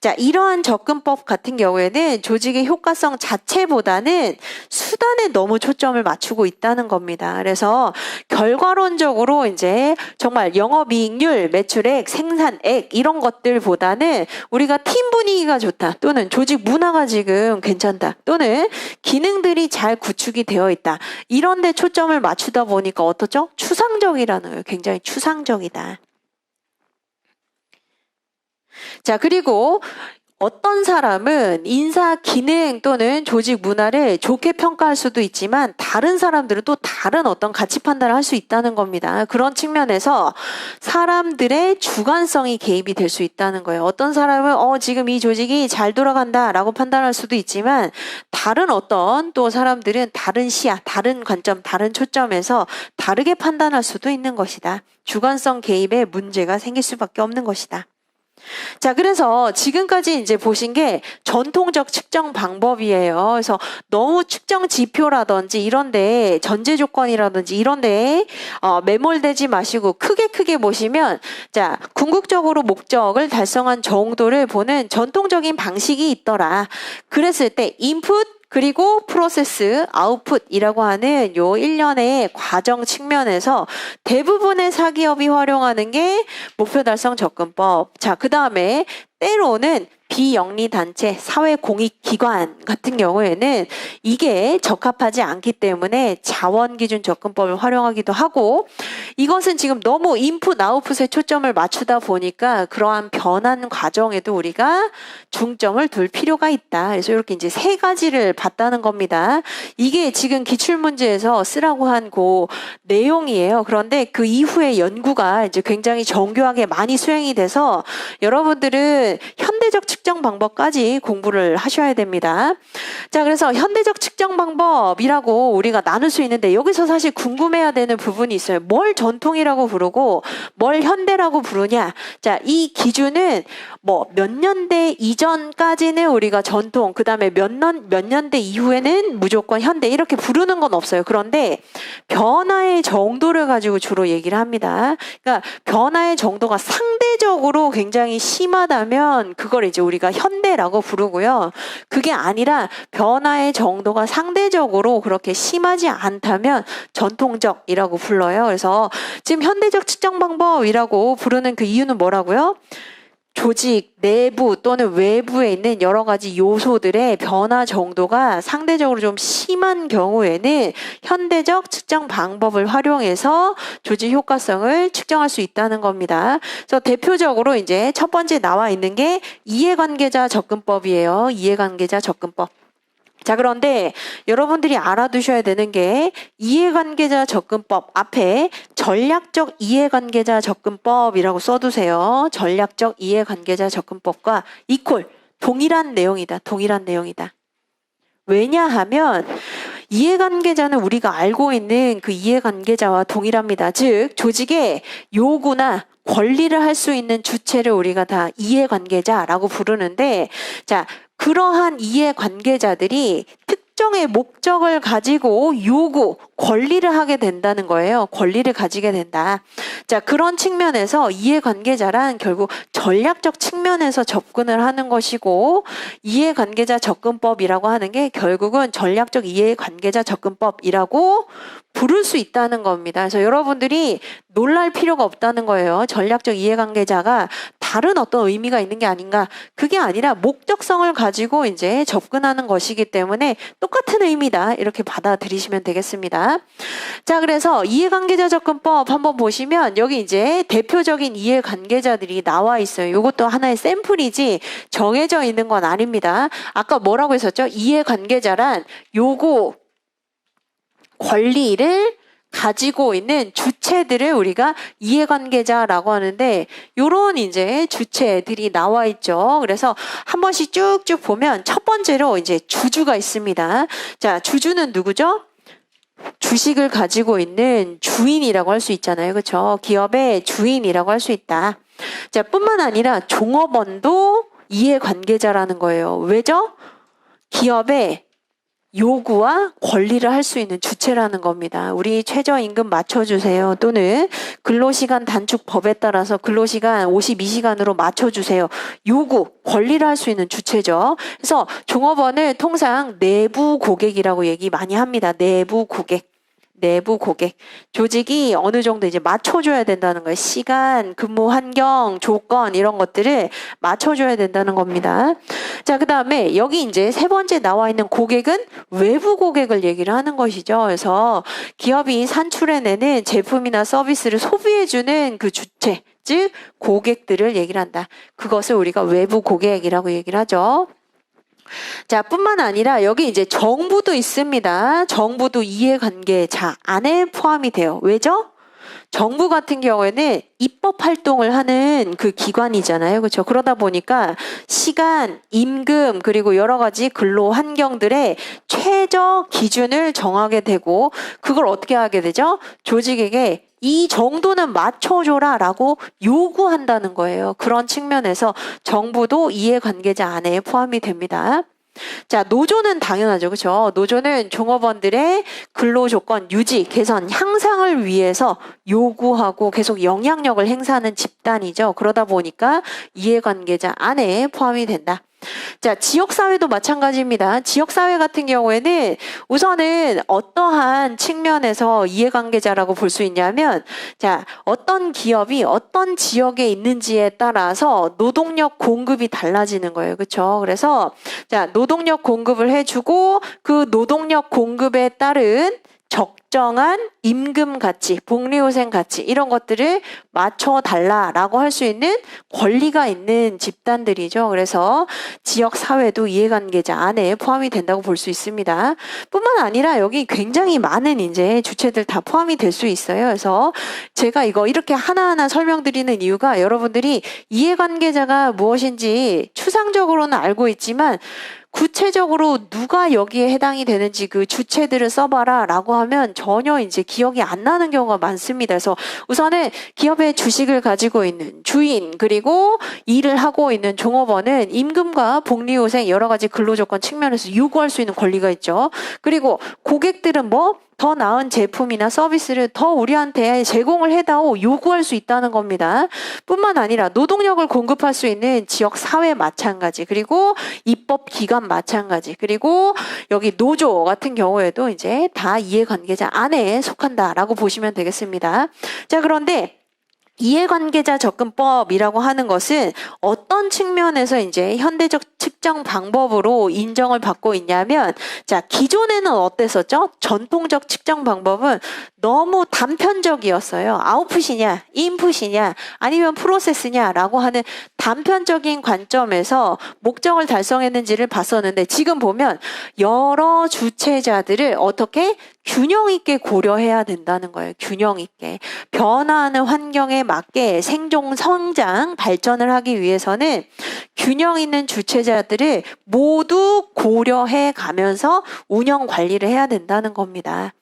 자, 이러한 접근법 같은 경우에는 조직의 효과성 자체보다는 수단에 너무 초점을 맞추고 있다는 겁니다. 그래서 결과론적으로 이제 정말 영업이익률, 매출액, 생산액 이런 것들보다는 우리가 팀 분위기가 좋다 또는 조직 문화가 지금 괜찮다 또는 기능들이 모델이 잘 구축이 되어 있다. 이런 데 초점을 맞추다 보니까 어떻죠? 추상적이라는 거예요. 굉장히 추상적이다. 자, 그리고 어떤 사람은 인사 기능 또는 조직 문화를 좋게 평가할 수도 있지만 다른 사람들은 또 다른 어떤 가치 판단을 할 수 있다는 겁니다. 그런 측면에서 사람들의 주관성이 개입이 될 수 있다는 거예요. 어떤 사람은 지금 이 조직이 잘 돌아간다라고 판단할 수도 있지만 다른 어떤 또 사람들은 다른 시야, 다른 관점, 다른 초점에서 다르게 판단할 수도 있는 것이다. 주관성 개입에 문제가 생길 수밖에 없는 것이다. 자, 그래서 지금까지 이제 보신 게 전통적 측정 방법이에요. 그래서 너무 측정 지표라든지 이런데 전제 조건이라든지 이런데 매몰되지 마시고 크게 보시면 자, 궁극적으로 목적을 달성한 정도를 보는 전통적인 방식이 있더라. 그랬을 때 인풋 그리고 프로세스, 아웃풋이라고 하는 요 일련의 과정 측면에서 대부분의 사기업이 활용하는 게 목표 달성 접근법. 자, 그 다음에 때로는 비영리단체, 사회공익기관 같은 경우에는 이게 적합하지 않기 때문에 자원기준 접근법을 활용하기도 하고 이것은 지금 너무 인풋, 아웃풋에 초점을 맞추다 보니까 그러한 변환 과정에도 우리가 중점을 둘 필요가 있다. 그래서 이렇게 이제 세 가지를 봤다는 겁니다. 이게 지금 기출문제에서 쓰라고 한 그 내용이에요. 그런데 그 이후에 연구가 이제 굉장히 정교하게 많이 수행이 돼서 여러분들은 현대적 측정 방법까지 공부를 하셔야 됩니다. 자, 그래서 현대적 측정 방법이라고 우리가 나눌 수 있는데 여기서 사실 궁금해야 되는 부분이 있어요. 뭘 전통이라고 부르고 뭘 현대라고 부르냐. 자, 이 기준은 뭐 몇 년대 이전까지는 우리가 전통, 그 다음에 몇 년대 이후에는 무조건 현대 이렇게 부르는 건 없어요. 그런데 변화의 정도를 가지고 주로 얘기를 합니다. 그러니까 변화의 정도가 상대적으로 굉장히 심하다면 그걸 이제 우리가 현대라고 부르고요. 그게 아니라 변화의 정도가 상대적으로 그렇게 심하지 않다면 전통적이라고 불러요. 그래서 지금 현대적 측정 방법이라고 부르는 그 이유는 뭐라고요? 조직 내부 또는 외부에 있는 여러 가지 요소들의 변화 정도가 상대적으로 좀 심한 경우에는 현대적 측정 방법을 활용해서 조직 효과성을 측정할 수 있다는 겁니다. 그래서 대표적으로 이제 첫 번째 나와 있는 게 이해관계자 접근법이에요. 이해관계자 접근법. 자, 그런데 여러분들이 알아두셔야 되는 게 이해관계자 접근법 앞에 전략적 이해관계자 접근법이라고 써두세요. 전략적 이해관계자 접근법과 이퀄 동일한 내용이다. 동일한 내용이다. 왜냐하면 이해관계자는 우리가 알고 있는 그 이해관계자와 동일합니다. 즉 조직의 요구나 권리를 할 수 있는 주체를 우리가 다 이해관계자라고 부르는데 자, 그러한 이해관계자들이 특정의 목적을 가지고 요구, 권리를 하게 된다는 거예요. 권리를 가지게 된다. 자, 그런 측면에서 이해관계자란 결국 전략적 측면에서 접근을 하는 것이고 이해관계자 접근법이라고 하는 게 결국은 전략적 이해관계자 접근법이라고 부를 수 있다는 겁니다. 그래서 여러분들이 놀랄 필요가 없다는 거예요. 전략적 이해관계자가 다른 어떤 의미가 있는 게 아닌가. 그게 아니라 목적성을 가지고 이제 접근하는 것이기 때문에 똑같은 의미다. 이렇게 받아들이시면 되겠습니다. 자, 그래서 이해관계자 접근법 한번 보시면 여기 이제 대표적인 이해관계자들이 나와 있어요. 이것도 하나의 샘플이지 정해져 있는 건 아닙니다. 아까 뭐라고 했었죠? 이해관계자란 요구, 권리를 가지고 있는 주체들을 우리가 이해관계자라고 하는데 요런 이제 주체들이 나와 있죠. 그래서 한 번씩 쭉쭉 보면 첫 번째로 이제 주주가 있습니다. 자, 주주는 누구죠? 주식을 가지고 있는 주인이라고 할 수 있잖아요. 그렇죠? 기업의 주인이라고 할 수 있다. 자, 뿐만 아니라 종업원도 이해관계자라는 거예요. 왜죠? 기업의 요구와 권리를 할 수 있는 주체라는 겁니다. 우리 최저임금 맞춰주세요. 또는 근로시간 단축법에 따라서 근로시간 52시간으로 맞춰주세요. 요구, 권리를 할 수 있는 주체죠. 그래서 종업원을 통상 내부 고객이라고 얘기 많이 합니다. 내부 고객. 내부 고객. 조직이 어느 정도 이제 맞춰줘야 된다는 거예요. 시간, 근무 환경, 조건 이런 것들을 맞춰줘야 된다는 겁니다. 자, 그 다음에 여기 이제 세 번째 나와 있는 고객은 외부 고객을 얘기를 하는 것이죠. 그래서 기업이 산출해내는 제품이나 서비스를 소비해주는 그 주체, 즉 고객들을 얘기를 한다. 그것을 우리가 외부 고객이라고 얘기를 하죠. 자, 뿐만 아니라 여기 이제 정부도 있습니다. 정부도 이해관계자 안에 포함이 돼요. 왜죠? 정부 같은 경우에는 입법 활동을 하는 그 기관이잖아요. 그렇죠? 그러다 보니까 시간, 임금, 그리고 여러 가지 근로 환경들의 최저 기준을 정하게 되고 그걸 어떻게 하게 되죠? 조직에게 이 정도는 맞춰줘라 라고 요구한다는 거예요. 그런 측면에서 정부도 이해관계자 안에 포함이 됩니다. 자, 노조는 당연하죠. 그렇죠? 노조는 종업원들의 근로조건 유지, 개선, 향상을 위해서 요구하고 계속 영향력을 행사하는 집단이죠. 그러다 보니까 이해관계자 안에 포함이 된다. 자, 지역사회도 마찬가지입니다. 지역사회 같은 경우에는 우선은 어떠한 측면에서 이해관계자라고 볼 수 있냐면, 자, 어떤 기업이 어떤 지역에 있는지에 따라서 노동력 공급이 달라지는 거예요. 그렇죠? 그래서 자, 노동력 공급을 해주고 그 노동력 공급에 따른 적정한 임금 가치, 복리후생 가치 이런 것들을 맞춰달라라고 할 수 있는 권리가 있는 집단들이죠. 그래서 지역사회도 이해관계자 안에 포함이 된다고 볼 수 있습니다. 뿐만 아니라 여기 굉장히 많은 이제 주체들 다 포함이 될 수 있어요. 그래서 제가 이거 이렇게 하나하나 설명드리는 이유가 여러분들이 이해관계자가 무엇인지 추상적으로는 알고 있지만 구체적으로 누가 여기에 해당이 되는지 그 주체들을 써봐라 라고 하면 전혀 이제 기억이 안 나는 경우가 많습니다. 그래서 우선은 기업의 주식을 가지고 있는 주인 그리고 일을 하고 있는 종업원은 임금과 복리후생 여러 가지 근로조건 측면에서 요구할 수 있는 권리가 있죠. 그리고 고객들은 뭐 더 나은 제품이나 서비스를 더 우리한테 제공을 해다오 요구할 수 있다는 겁니다. 뿐만 아니라 노동력을 공급할 수 있는 지역사회 마찬가지 그리고 입법기관 마찬가지 그리고 여기 노조 같은 경우에도 이제 다 이해관계자 안에 속한다라고 보시면 되겠습니다. 자, 그런데 이해관계자 접근법이라고 하는 것은 어떤 측면에서 이제 현대적 측정 방법으로 인정을 받고 있냐면, 자, 기존에는 어땠었죠? 전통적 측정 방법은 너무 단편적이었어요. 아웃풋이냐, 인풋이냐, 아니면 프로세스냐라고 하는 단편적인 관점에서 목적을 달성했는지를 봤었는데 지금 보면 여러 주체자들을 어떻게 균형 있게 고려해야 된다는 거예요. 균형 있게. 변화하는 환경에 맞게 생존, 성장, 발전을 하기 위해서는 균형 있는 주체자들을 모두 고려해 가면서 운영 관리를 해야 된다는 겁니다.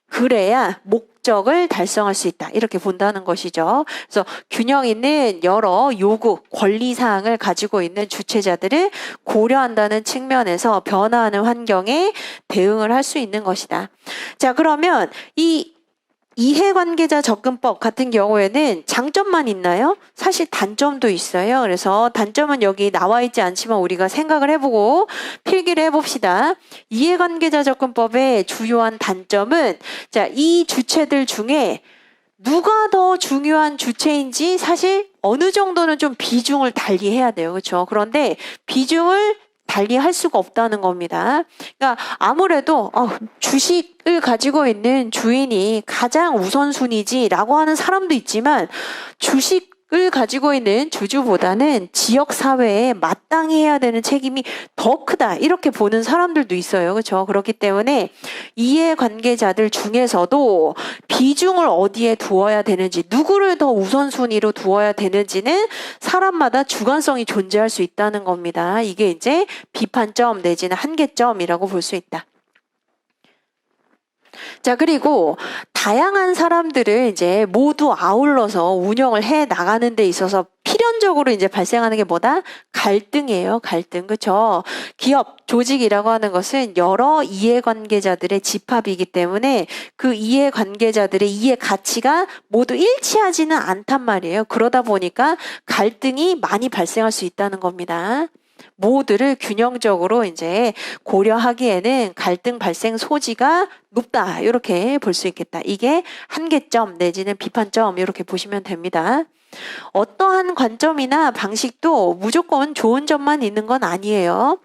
그래야 목적을 달성할 수 있다. 이렇게 본다는 것이죠. 그래서 균형 있는 여러 요구, 권리사항을 가지고 있는 주체자들을 고려한다는 측면에서 변화하는 환경에 대응을 할 수 있는 것이다. 자, 그러면 이 이해관계자 접근법 같은 경우에는 장점만 있나요? 사실 단점도 있어요. 그래서 단점은 여기 나와 있지 않지만 우리가 생각을 해보고 필기를 해봅시다. 이해관계자 접근법의 주요한 단점은 자, 이 주체들 중에 누가 더 중요한 주체인지 사실 어느 정도는 좀 비중을 달리해야 돼요. 그렇죠? 그런데 비중을 달리할 수가 없다는 겁니다. 그러니까 아무래도 주식을 가지고 있는 주인이 가장 우선순위지라고 하는 사람도 있지만 주식을 가지고 있는 주주보다는 지역사회에 마땅히 해야 되는 책임이 더 크다 이렇게 보는 사람들도 있어요. 그렇죠? 그렇기 때문에 이해관계자들 중에서도 비중을 어디에 두어야 되는지 누구를 더 우선순위로 두어야 되는지는 사람마다 주관성이 존재할 수 있다는 겁니다. 이게 이제 비판점 내지는 한계점이라고 볼 수 있다. 자, 그리고 다양한 사람들을 이제 모두 아울러서 운영을 해 나가는 데 있어서 필연적으로 이제 발생하는 게 뭐다? 갈등이에요. 갈등. 그렇죠? 기업, 조직이라고 하는 것은 여러 이해관계자들의 집합이기 때문에 그 이해관계자들의 이해 가치가 모두 일치하지는 않단 말이에요. 그러다 보니까 갈등이 많이 발생할 수 있다는 겁니다. 모두를 균형적으로 이제 고려하기에는 갈등 발생 소지가 높다. 이렇게 볼 수 있겠다. 이게 한계점 내지는 비판점 이렇게 보시면 됩니다. 어떠한 관점이나 방식도 무조건 좋은 점만 있는 건 아니에요.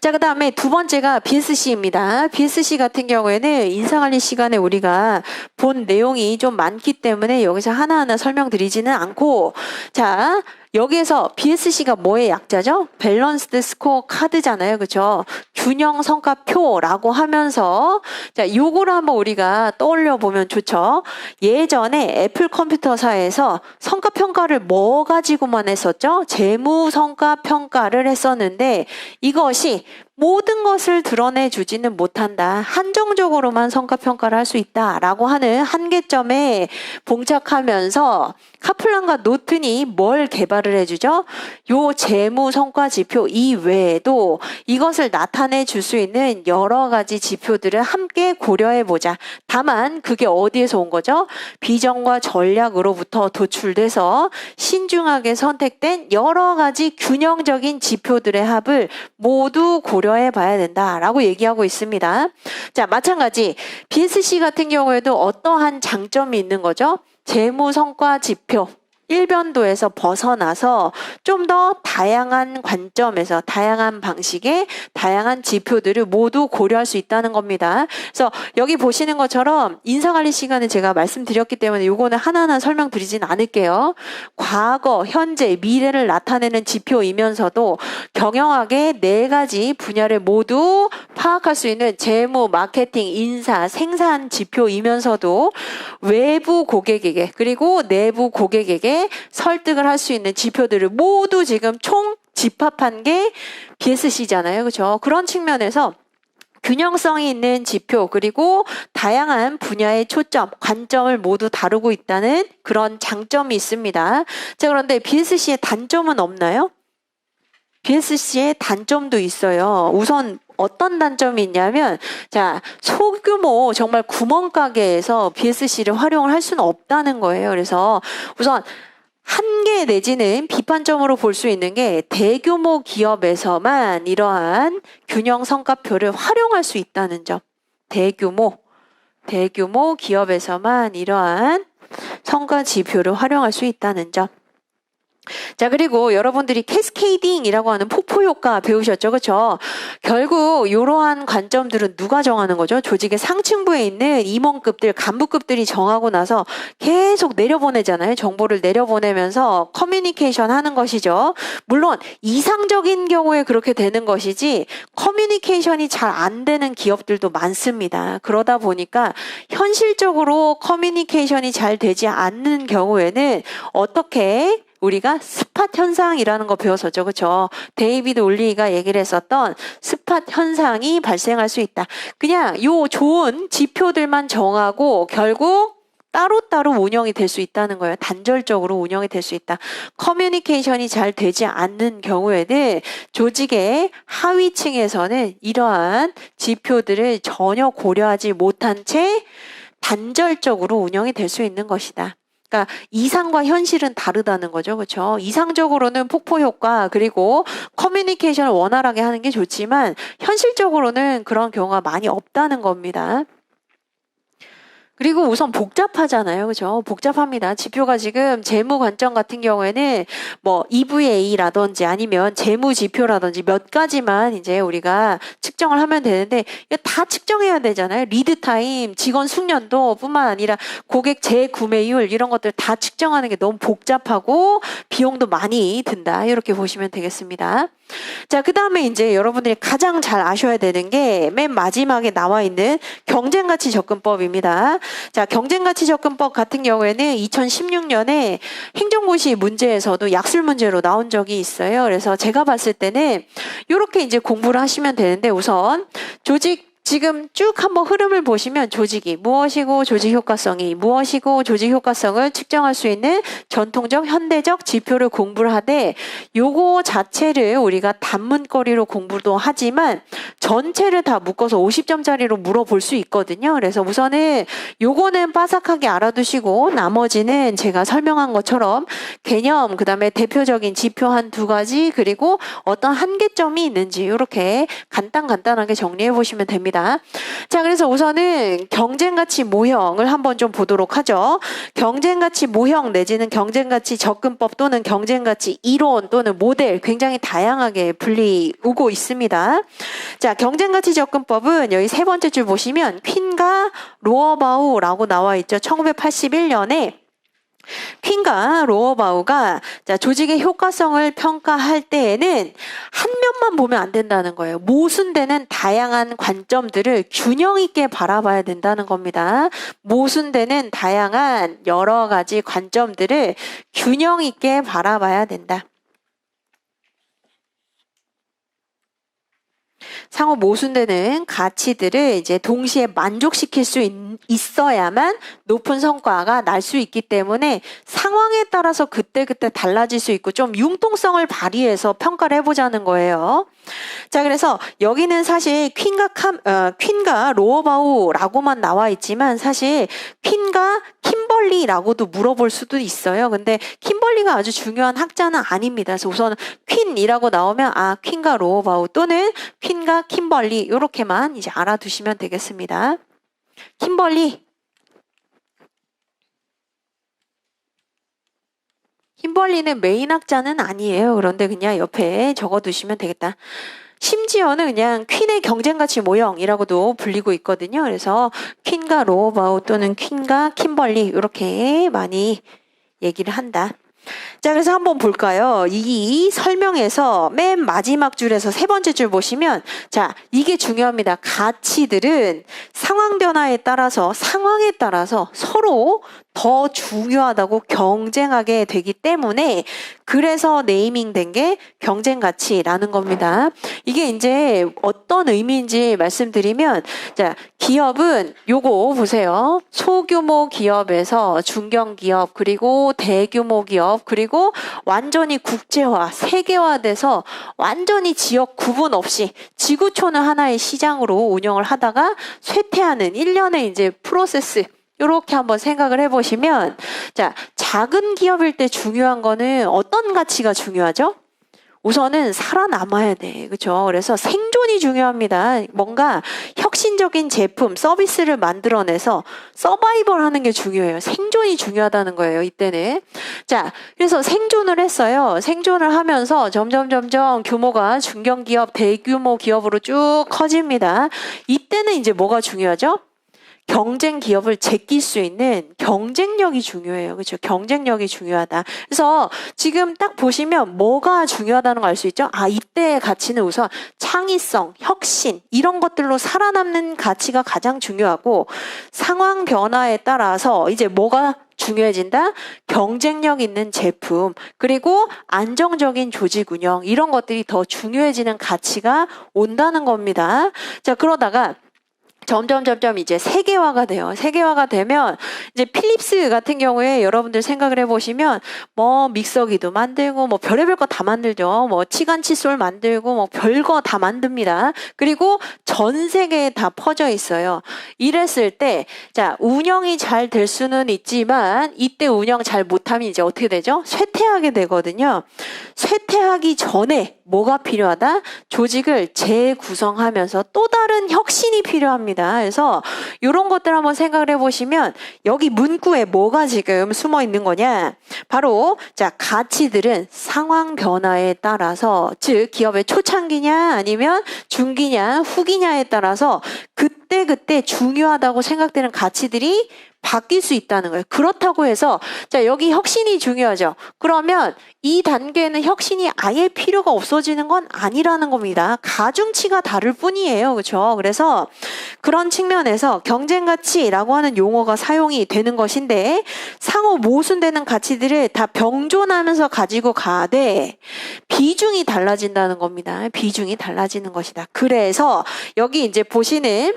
자, 그 다음에 두 번째가 BSC입니다. BSC 같은 경우에는 인사관리 시간에 우리가 본 내용이 좀 많기 때문에 여기서 하나하나 설명드리지는 않고, 자, 여기에서 BSC가 뭐의 약자죠? 밸런스드 스코어 카드잖아요. 그렇죠? 균형 성과표라고 하면서 자, 요거를 한번 우리가 떠올려 보면 좋죠. 예전에 애플 컴퓨터사에서 성과 평가를 뭐 가지고만 했었죠? 재무 성과 평가를 했었는데 이것이 모든 것을 드러내 주지는 못한다. 한정적으로만 성과 평가를 할 수 있다라고 하는 한계점에 봉착하면서 카플란과 노튼이 뭘 개발을 해주죠? 요 재무 성과 지표 이외에도 이것을 나타내 줄 수 있는 여러 가지 지표들을 함께 고려해 보자. 다만 그게 어디에서 온 거죠? 비전과 전략으로부터 도출돼서 신중하게 선택된 여러 가지 균형적인 지표들의 합을 모두 고려해 봐야 된다라고 얘기하고 있습니다. 자, 마찬가지 BSC 같은 경우에도 어떠한 장점이 있는 거죠? 재무 성과 지표 일변도에서 벗어나서 좀 더 다양한 관점에서 다양한 방식의 다양한 지표들을 모두 고려할 수 있다는 겁니다. 그래서 여기 보시는 것처럼 인사관리 시간에 제가 말씀드렸기 때문에 요거는 하나하나 설명드리진 않을게요. 과거, 현재, 미래를 나타내는 지표이면서도 경영학의 4가지 분야를 모두 파악할 수 있는 재무, 마케팅, 인사, 생산 지표이면서도 외부 고객에게 그리고 내부 고객에게 설득을 할 수 있는 지표들을 모두 지금 총 집합한 게 BSC잖아요. 그렇죠? 그런 측면에서 균형성이 있는 지표 그리고 다양한 분야의 초점, 관점을 모두 다루고 있다는 그런 장점이 있습니다. 자, 그런데 BSC의 단점은 없나요? BSC의 단점도 있어요. 우선 어떤 단점이 있냐면 자, 소규모 정말 구멍가게에서 BSC를 활용을 할 수는 없다는 거예요. 그래서 우선 한계 내지는 비판점으로 볼 수 있는 게 대규모 기업에서만 이러한 균형 성과표를 활용할 수 있다는 점. 대규모 기업에서만 이러한 성과 지표를 활용할 수 있다는 점. 자, 그리고 여러분들이 캐스케이딩이라고 하는 폭포 효과 배우셨죠? 그렇죠? 결국 이러한 관점들은 누가 정하는 거죠? 조직의 상층부에 있는 임원급들, 간부급들이 정하고 나서 계속 내려보내잖아요. 정보를 내려보내면서 커뮤니케이션 하는 것이죠. 물론 이상적인 경우에 그렇게 되는 것이지 커뮤니케이션이 잘 안 되는 기업들도 많습니다. 그러다 보니까 현실적으로 커뮤니케이션이 잘 되지 않는 경우에는 어떻게 우리가 스팟 현상이라는 거 배웠었죠. 그렇죠? 데이비드 올리가 얘기를 했었던 스팟 현상이 발생할 수 있다. 그냥 요 좋은 지표들만 정하고 결국 따로따로 운영이 될 수 있다는 거예요. 단절적으로 운영이 될 수 있다. 커뮤니케이션이 잘 되지 않는 경우에는 조직의 하위층에서는 이러한 지표들을 전혀 고려하지 못한 채 단절적으로 운영이 될 수 있는 것이다. 그러니까 이상과 현실은 다르다는 거죠. 그렇죠? 이상적으로는 폭포 효과 그리고 커뮤니케이션을 원활하게 하는 게 좋지만 현실적으로는 그런 경우가 많이 없다는 겁니다. 그리고 우선 복잡하잖아요. 그죠? 복잡합니다. 지표가 지금 재무 관점 같은 경우에는 뭐 EVA라든지 아니면 재무 지표라든지 몇 가지만 이제 우리가 측정을 하면 되는데 이거 다 측정해야 되잖아요. 리드 타임, 직원 숙련도 뿐만 아니라 고객 재구매율 이런 것들 다 측정하는 게 너무 복잡하고 비용도 많이 든다. 이렇게 보시면 되겠습니다. 자, 그 다음에 이제 여러분들이 가장 잘 아셔야 되는 게 맨 마지막에 나와 있는 경쟁가치 접근법입니다. 자, 경쟁가치 접근법 같은 경우에는 2016년에 행정고시 문제에서도 약술 문제로 나온 적이 있어요. 그래서 제가 봤을 때는 이렇게 이제 공부를 하시면 되는데 우선 조직 지금 쭉 한번 흐름을 보시면 조직이 무엇이고 조직 효과성이 무엇이고 조직 효과성을 측정할 수 있는 전통적 현대적 지표를 공부를 하되 요거 자체를 우리가 단문거리로 공부도 하지만 전체를 다 묶어서 50점짜리로 물어볼 수 있거든요. 그래서 우선은 요거는 빠삭하게 알아두시고 나머지는 제가 설명한 것처럼 개념 그다음에 대표적인 지표 한 두 가지 그리고 어떤 한계점이 있는지 이렇게 간단하게 정리해 보시면 됩니다. 자, 그래서 우선은 경쟁가치 모형을 한번 좀 보도록 하죠. 경쟁가치 모형 내지는 경쟁가치 접근법 또는 경쟁가치 이론 또는 모델 굉장히 다양하게 불리우고 있습니다. 자, 경쟁가치 접근법은 여기 세 번째 줄 보시면 퀸과 로어바우라고 나와 있죠. 1981년에 퀸과 로어바우가 조직의 효과성을 평가할 때에는 한 면만 보면 안 된다는 거예요. 모순되는 다양한 관점들을 균형 있게 바라봐야 된다는 겁니다. 모순되는 다양한 여러 가지 관점들을 균형 있게 바라봐야 된다. 상호 모순되는 가치들을 이제 동시에 만족시킬 수 있어야만 높은 성과가 날 수 있기 때문에 상황에 따라서 그때그때 달라질 수 있고 좀 융통성을 발휘해서 평가를 해보자는 거예요. 자, 그래서 여기는 사실 퀸과 로어바우라고만 나와 있지만 사실 퀸과 킴벌리라고도 물어볼 수도 있어요. 근데 킴벌리가 아주 중요한 학자는 아닙니다. 그래서 우선 퀸이라고 나오면 퀸과 로어바우 또는 퀸과 킴벌리 이렇게만 이제 알아두시면 되겠습니다. 킴벌리는 메인 학자는 아니에요. 그런데 그냥 옆에 적어두시면 되겠다. 심지어는 그냥 퀸의 경쟁가치 모형이라고도 불리고 있거든요. 그래서 퀸과 로어바우 또는 퀸과 킴벌리 이렇게 많이 얘기를 한다. 자, 그래서 한번 볼까요? 이 설명에서 맨 마지막 줄에서 세 번째 줄 보시면 자, 이게 중요합니다. 가치들은 상황 변화에 따라서 상황에 따라서 서로 더 중요하다고 경쟁하게 되기 때문에 그래서 네이밍된 게 경쟁가치라는 겁니다. 이게 이제 어떤 의미인지 말씀드리면 자, 기업은 요거 보세요. 소규모 기업에서 중견기업 그리고 대규모 기업 그리고 완전히 국제화, 세계화돼서 완전히 지역 구분 없이 지구촌을 하나의 시장으로 운영을 하다가 쇠퇴하는 일련의 이제 프로세스 이렇게 한번 생각을 해보시면 자, 작은 기업일 때 중요한 거는 어떤 가치가 중요하죠? 우선은 살아남아야 돼. 그렇죠? 그래서 생존이 중요합니다. 뭔가 혁신적인 제품, 서비스를 만들어내서 서바이벌 하는 게 중요해요. 생존이 중요하다는 거예요. 이때는. 자, 그래서 생존을 했어요. 생존을 하면서 점점 규모가 중견기업, 대규모 기업으로 쭉 커집니다. 이때는 이제 뭐가 중요하죠? 경쟁 기업을 제낄 수 있는 경쟁력이 중요해요. 그렇죠? 경쟁력이 중요하다. 그래서 지금 딱 보시면 뭐가 중요하다는 걸 알 수 있죠? 이때의 가치는 우선 창의성, 혁신 이런 것들로 살아남는 가치가 가장 중요하고 상황 변화에 따라서 이제 뭐가 중요해진다? 경쟁력 있는 제품 그리고 안정적인 조직 운영 이런 것들이 더 중요해지는 가치가 온다는 겁니다. 자, 그러다가 점점 이제 세계화가 돼요. 세계화가 되면 이제 필립스 같은 경우에 여러분들 생각을 해보시면 뭐 믹서기도 만들고 뭐 별의별 거 다 만들죠. 뭐 치간 칫솔 만들고 뭐 별거 다 만듭니다. 그리고 전 세계에 다 퍼져 있어요. 이랬을 때 자, 운영이 잘 될 수는 있지만 이때 운영 잘 못하면 이제 어떻게 되죠? 쇠퇴하게 되거든요. 쇠퇴하기 전에 뭐가 필요하다? 조직을 재구성하면서 또 다른 혁신이 필요합니다. 그래서 이런 것들 한번 생각을 해보시면 여기 문구에 뭐가 지금 숨어 있는 거냐? 바로 자, 가치들은 상황 변화에 따라서 즉 기업의 초창기냐 아니면 중기냐 후기냐에 따라서 그때 중요하다고 생각되는 가치들이 바뀔 수 있다는 거예요. 그렇다고 해서 자, 여기 혁신이 중요하죠. 그러면 이 단계에는 혁신이 아예 필요가 없어지는 건 아니라는 겁니다. 가중치가 다를 뿐이에요. 그렇죠? 그래서 그런 측면에서 경쟁가치라고 하는 용어가 사용이 되는 것인데 상호 모순되는 가치들을 다 병존하면서 가지고 가되 비중이 달라진다는 겁니다. 비중이 달라지는 것이다. 그래서 여기 이제 보시는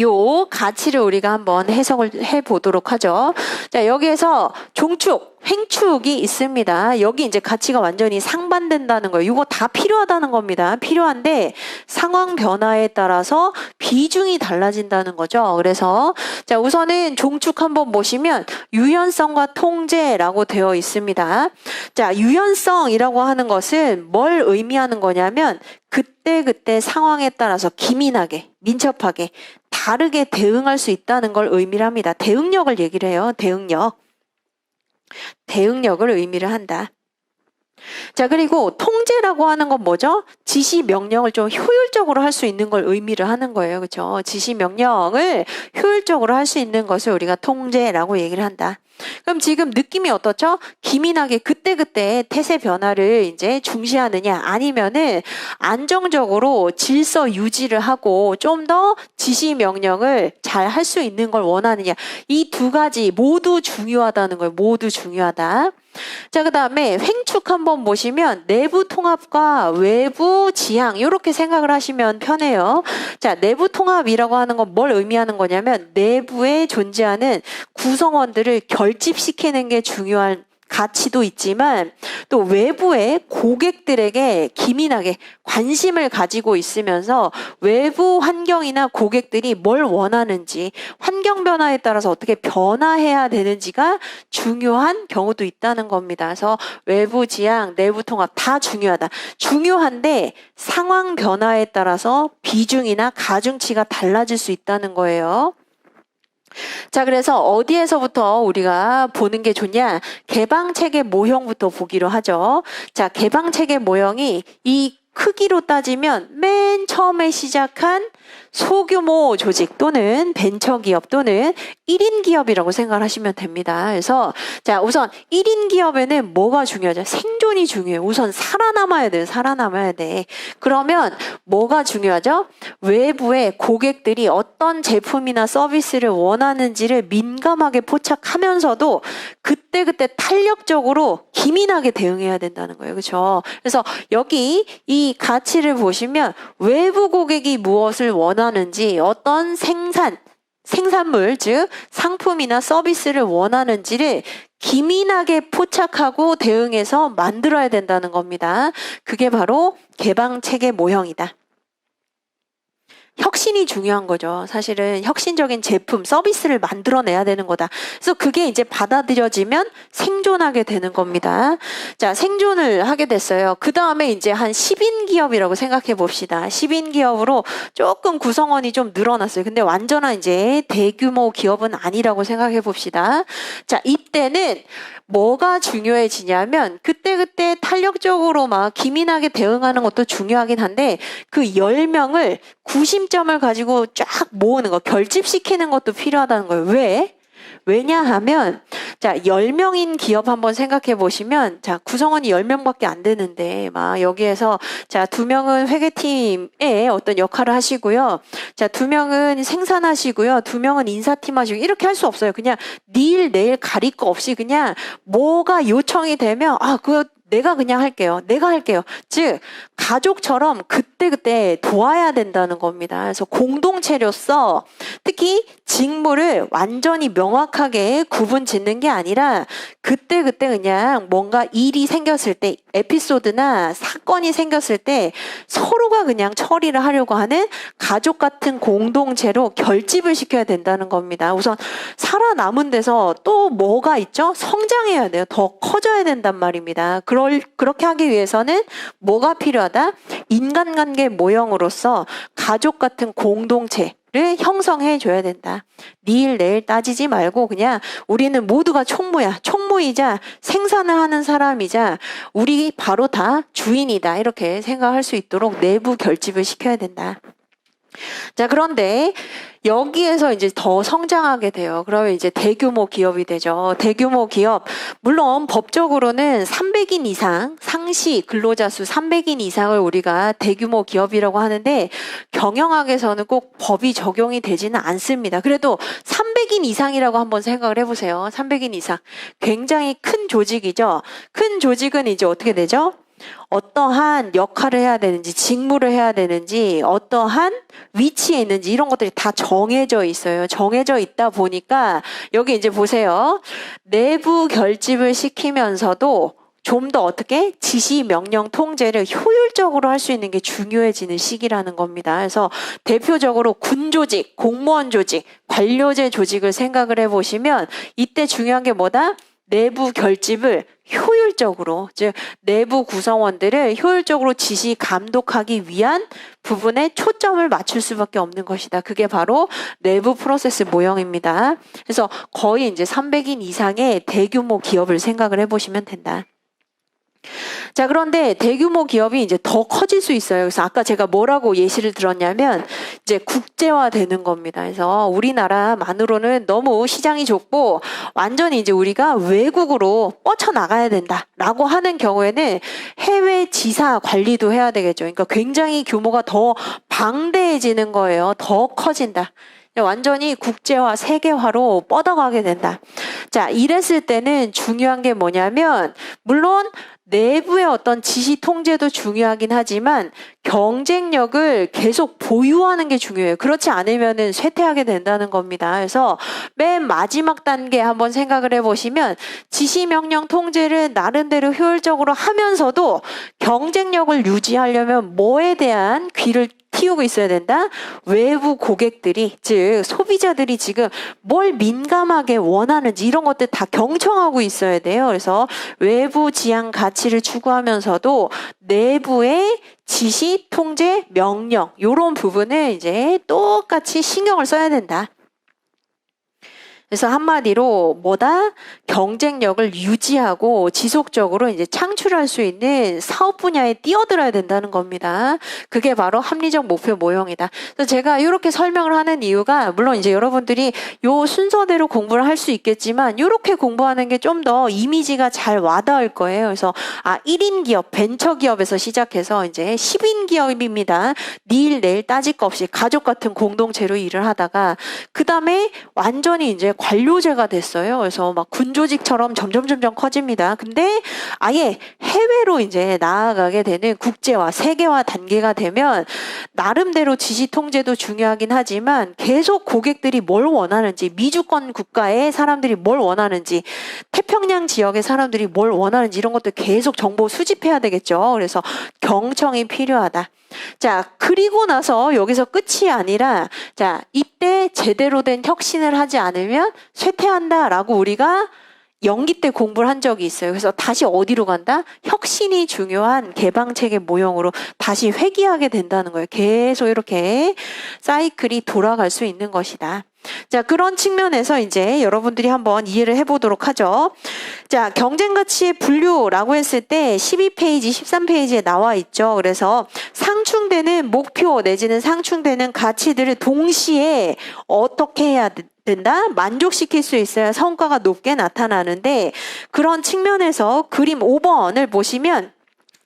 요 가치를 우리가 한번 해석을 해 보도록 하죠. 자, 여기에서 종축, 횡축이 있습니다. 여기 이제 가치가 완전히 상반된다는 거예요. 이거 다 필요하다는 겁니다. 필요한데 상황 변화에 따라서 비중이 달라진다는 거죠. 그래서 자, 우선은 종축 한번 보시면 유연성과 통제라고 되어 있습니다. 자, 유연성이라고 하는 것은 뭘 의미하는 거냐면 그때 상황에 따라서 기민하게, 민첩하게 다르게 대응할 수 있다는 걸 의미를 합니다. 대응력을 얘기를 해요. 대응력을 의미를 한다. 자, 그리고 통제라고 하는 건 뭐죠? 지시 명령을 좀 효율적으로 할 수 있는 걸 의미를 하는 거예요. 그렇죠? 지시 명령을 효율적으로 할 수 있는 것을 우리가 통제라고 얘기를 한다. 그럼 지금 느낌이 어떻죠? 기민하게 그때 태세 변화를 이제 중시하느냐, 아니면은 안정적으로 질서 유지를 하고 좀 더 지시 명령을 잘 할 수 있는 걸 원하느냐. 이 두 가지 모두 중요하다는 거예요. 모두 중요하다. 자, 그 다음에 횡축 한번 보시면 내부 통합과 외부 지향 이렇게 생각을 하시면 편해요. 자, 내부 통합이라고 하는 건 뭘 의미하는 거냐면 내부에 존재하는 구성원들을 결집시키는 게 중요한 가치도 있지만 또 외부의 고객들에게 기민하게 관심을 가지고 있으면서 외부 환경이나 고객들이 뭘 원하는지 환경 변화에 따라서 어떻게 변화해야 되는지가 중요한 경우도 있다는 겁니다. 그래서 외부 지향, 내부 통합 다 중요하다. 중요한데 상황 변화에 따라서 비중이나 가중치가 달라질 수 있다는 거예요. 자, 그래서 어디에서부터 우리가 보는 게 좋냐? 개방체계 모형부터 보기로 하죠. 자, 개방체계 모형이 이 크기로 따지면 맨 처음에 시작한 소규모 조직 또는 벤처기업 또는 1인 기업이라고 생각을 하시면 됩니다. 그래서 자, 우선 1인 기업에는 뭐가 중요하죠? 생존이 중요해요. 우선 살아남아야 돼요. 살아남아야 돼. 그러면 뭐가 중요하죠? 외부의 고객들이 어떤 제품이나 서비스를 원하는지를 민감하게 포착하면서도 그때 탄력적으로 기민하게 대응해야 된다는 거예요. 그렇죠? 그래서 여기 이 가치를 보시면 외부 고객이 무엇을 원하는지 어떤 생산물, 즉 상품이나 서비스를 원하는지를 기민하게 포착하고 대응해서 만들어야 된다는 겁니다. 그게 바로 개방체계 모형이다. 혁신이 중요한 거죠. 사실은 혁신적인 제품, 서비스를 만들어내야 되는 거다. 그래서 그게 이제 받아들여지면 생존하게 되는 겁니다. 자, 생존을 하게 됐어요. 그 다음에 이제 한 10인 기업이라고 생각해 봅시다. 10인 기업으로 조금 구성원이 좀 늘어났어요. 근데 완전한 이제 대규모 기업은 아니라고 생각해 봅시다. 자, 이때는 뭐가 중요해지냐면 그때 탄력적으로 막 기민하게 대응하는 것도 중요하긴 한데 그 10명을 구심점을 가지고 쫙 모으는 거, 결집시키는 것도 필요하다는 거예요. 왜? 왜냐하면 자, 10명인 기업 한번 생각해 보시면 자, 구성원이 10명밖에 안 되는데 막 여기에서 자, 2명은 회계팀에 어떤 역할을 하시고요. 자, 2명은 생산하시고요. 2명은 인사팀 하시고 이렇게 할 수 없어요. 그냥 내일 가릴 거 없이 그냥 뭐가 요청이 되면 그거 내가 그냥 할게요. 내가 할게요. 즉 가족처럼 그때 도와야 된다는 겁니다. 그래서 공동체로서 특히 직무를 완전히 명확하게 구분 짓는 게 아니라 그때 그냥 뭔가 일이 생겼을 때 에피소드나 사건이 생겼을 때 서로가 그냥 처리를 하려고 하는 가족 같은 공동체로 결집을 시켜야 된다는 겁니다. 우선 살아남은 데서 또 뭐가 있죠? 성장해야 돼요. 더 커져야 된단 말입니다. 그렇게 하기 위해서는 뭐가 필요하다? 인간관계 모형으로서 가족 같은 공동체를 형성해 줘야 된다. 내일 따지지 말고 그냥 우리는 모두가 총무이자 생산을 하는 사람이자 우리 바로 다 주인이다. 이렇게 생각할 수 있도록 내부 결집을 시켜야 된다. 자, 그런데 여기에서 이제 더 성장하게 돼요. 그러면 이제 대규모 기업이 되죠. 대규모 기업. 물론 법적으로는 300인 이상, 상시 근로자 수 300인 이상을 우리가 대규모 기업이라고 하는데 경영학에서는 꼭 법이 적용이 되지는 않습니다. 그래도 300인 이상이라고 한번 생각을 해보세요. 300인 이상. 굉장히 큰 조직이죠. 큰 조직은 이제 어떻게 되죠? 어떠한 역할을 해야 되는지, 직무를 해야 되는지, 어떠한 위치에 있는지 이런 것들이 다 정해져 있어요. 정해져 있다 보니까 여기 이제 보세요. 내부 결집을 시키면서도 좀 더 어떻게 지시, 명령, 통제를 효율적으로 할 수 있는 게 중요해지는 시기라는 겁니다. 그래서 대표적으로 군 조직, 공무원 조직, 관료제 조직을 생각을 해보시면 이때 중요한 게 뭐다? 내부 결집을 효율적으로, 즉 내부 구성원들을 효율적으로 지시, 감독하기 위한 부분에 초점을 맞출 수밖에 없는 것이다. 그게 바로 내부 프로세스 모형입니다. 그래서 거의 이제 300인 이상의 대규모 기업을 생각을 해보시면 된다. 자, 그런데 대규모 기업이 이제 더 커질 수 있어요. 그래서 아까 제가 뭐라고 예시를 들었냐면 이제 국제화 되는 겁니다. 그래서 우리나라만으로는 너무 시장이 좁고 완전히 이제 우리가 외국으로 뻗쳐나가야 된다라고 하는 경우에는 해외 지사 관리도 해야 되겠죠. 그러니까 굉장히 규모가 더 방대해지는 거예요. 더 커진다. 완전히 국제화, 세계화로 뻗어가게 된다. 자, 이랬을 때는 중요한 게 뭐냐면 물론 내부의 어떤 지시 통제도 중요하긴 하지만 경쟁력을 계속 보유하는 게 중요해요. 그렇지 않으면은 쇠퇴하게 된다는 겁니다. 그래서 맨 마지막 단계 한번 생각을 해보시면 지시, 명령, 통제를 나름대로 효율적으로 하면서도 경쟁력을 유지하려면 뭐에 대한 귀를 틔우고 있어야 된다? 외부 고객들이, 즉 소비자들이 지금 뭘 민감하게 원하는지 이런 것들 다 경청하고 있어야 돼요. 그래서 외부 지향 가치를 추구하면서도 내부의 지시, 통제, 명령 이런 부분을 이제 똑같이 신경을 써야 된다. 그래서 한마디로 뭐다? 경쟁력을 유지하고 지속적으로 이제 창출할 수 있는 사업 분야에 뛰어들어야 된다는 겁니다. 그게 바로 합리적 목표 모형이다. 그래서 제가 이렇게 설명을 하는 이유가 물론 이제 여러분들이 요 순서대로 공부를 할 수 있겠지만 이렇게 공부하는 게 좀 더 이미지가 잘 와닿을 거예요. 그래서 1인 기업, 벤처 기업에서 시작해서 이제 10인 기업입니다. 일 내일 따질 거 없이 가족 같은 공동체로 일을 하다가 그 다음에 완전히 이제 관료제가 됐어요. 그래서 막 군조직처럼 점점 커집니다. 근데 아예 해외로 이제 나아가게 되는 국제화, 세계화 단계가 되면 나름대로 지시 통제도 중요하긴 하지만 계속 고객들이 뭘 원하는지, 미주권 국가의 사람들이 뭘 원하는지, 태평양 지역의 사람들이 뭘 원하는지 이런 것도 계속 정보 수집해야 되겠죠. 그래서 경청이 필요하다. 자, 그리고 나서 여기서 끝이 아니라 자, 이때 제대로 된 혁신을 하지 않으면 쇠퇴한다라고 우리가 연기 때 공부를 한 적이 있어요. 그래서 다시 어디로 간다? 혁신이 중요한 개방체계 모형으로 다시 회귀하게 된다는 거예요. 계속 이렇게 사이클이 돌아갈 수 있는 것이다. 자, 그런 측면에서 이제 여러분들이 한번 이해를 해보도록 하죠. 자, 경쟁가치의 분류라고 했을 때 12페이지, 13페이지에 나와 있죠. 그래서 상충되는 목표 내지는 상충되는 가치들을 동시에 어떻게 해야 된다? 만족시킬 수 있어야 성과가 높게 나타나는데 그런 측면에서 그림 5번을 보시면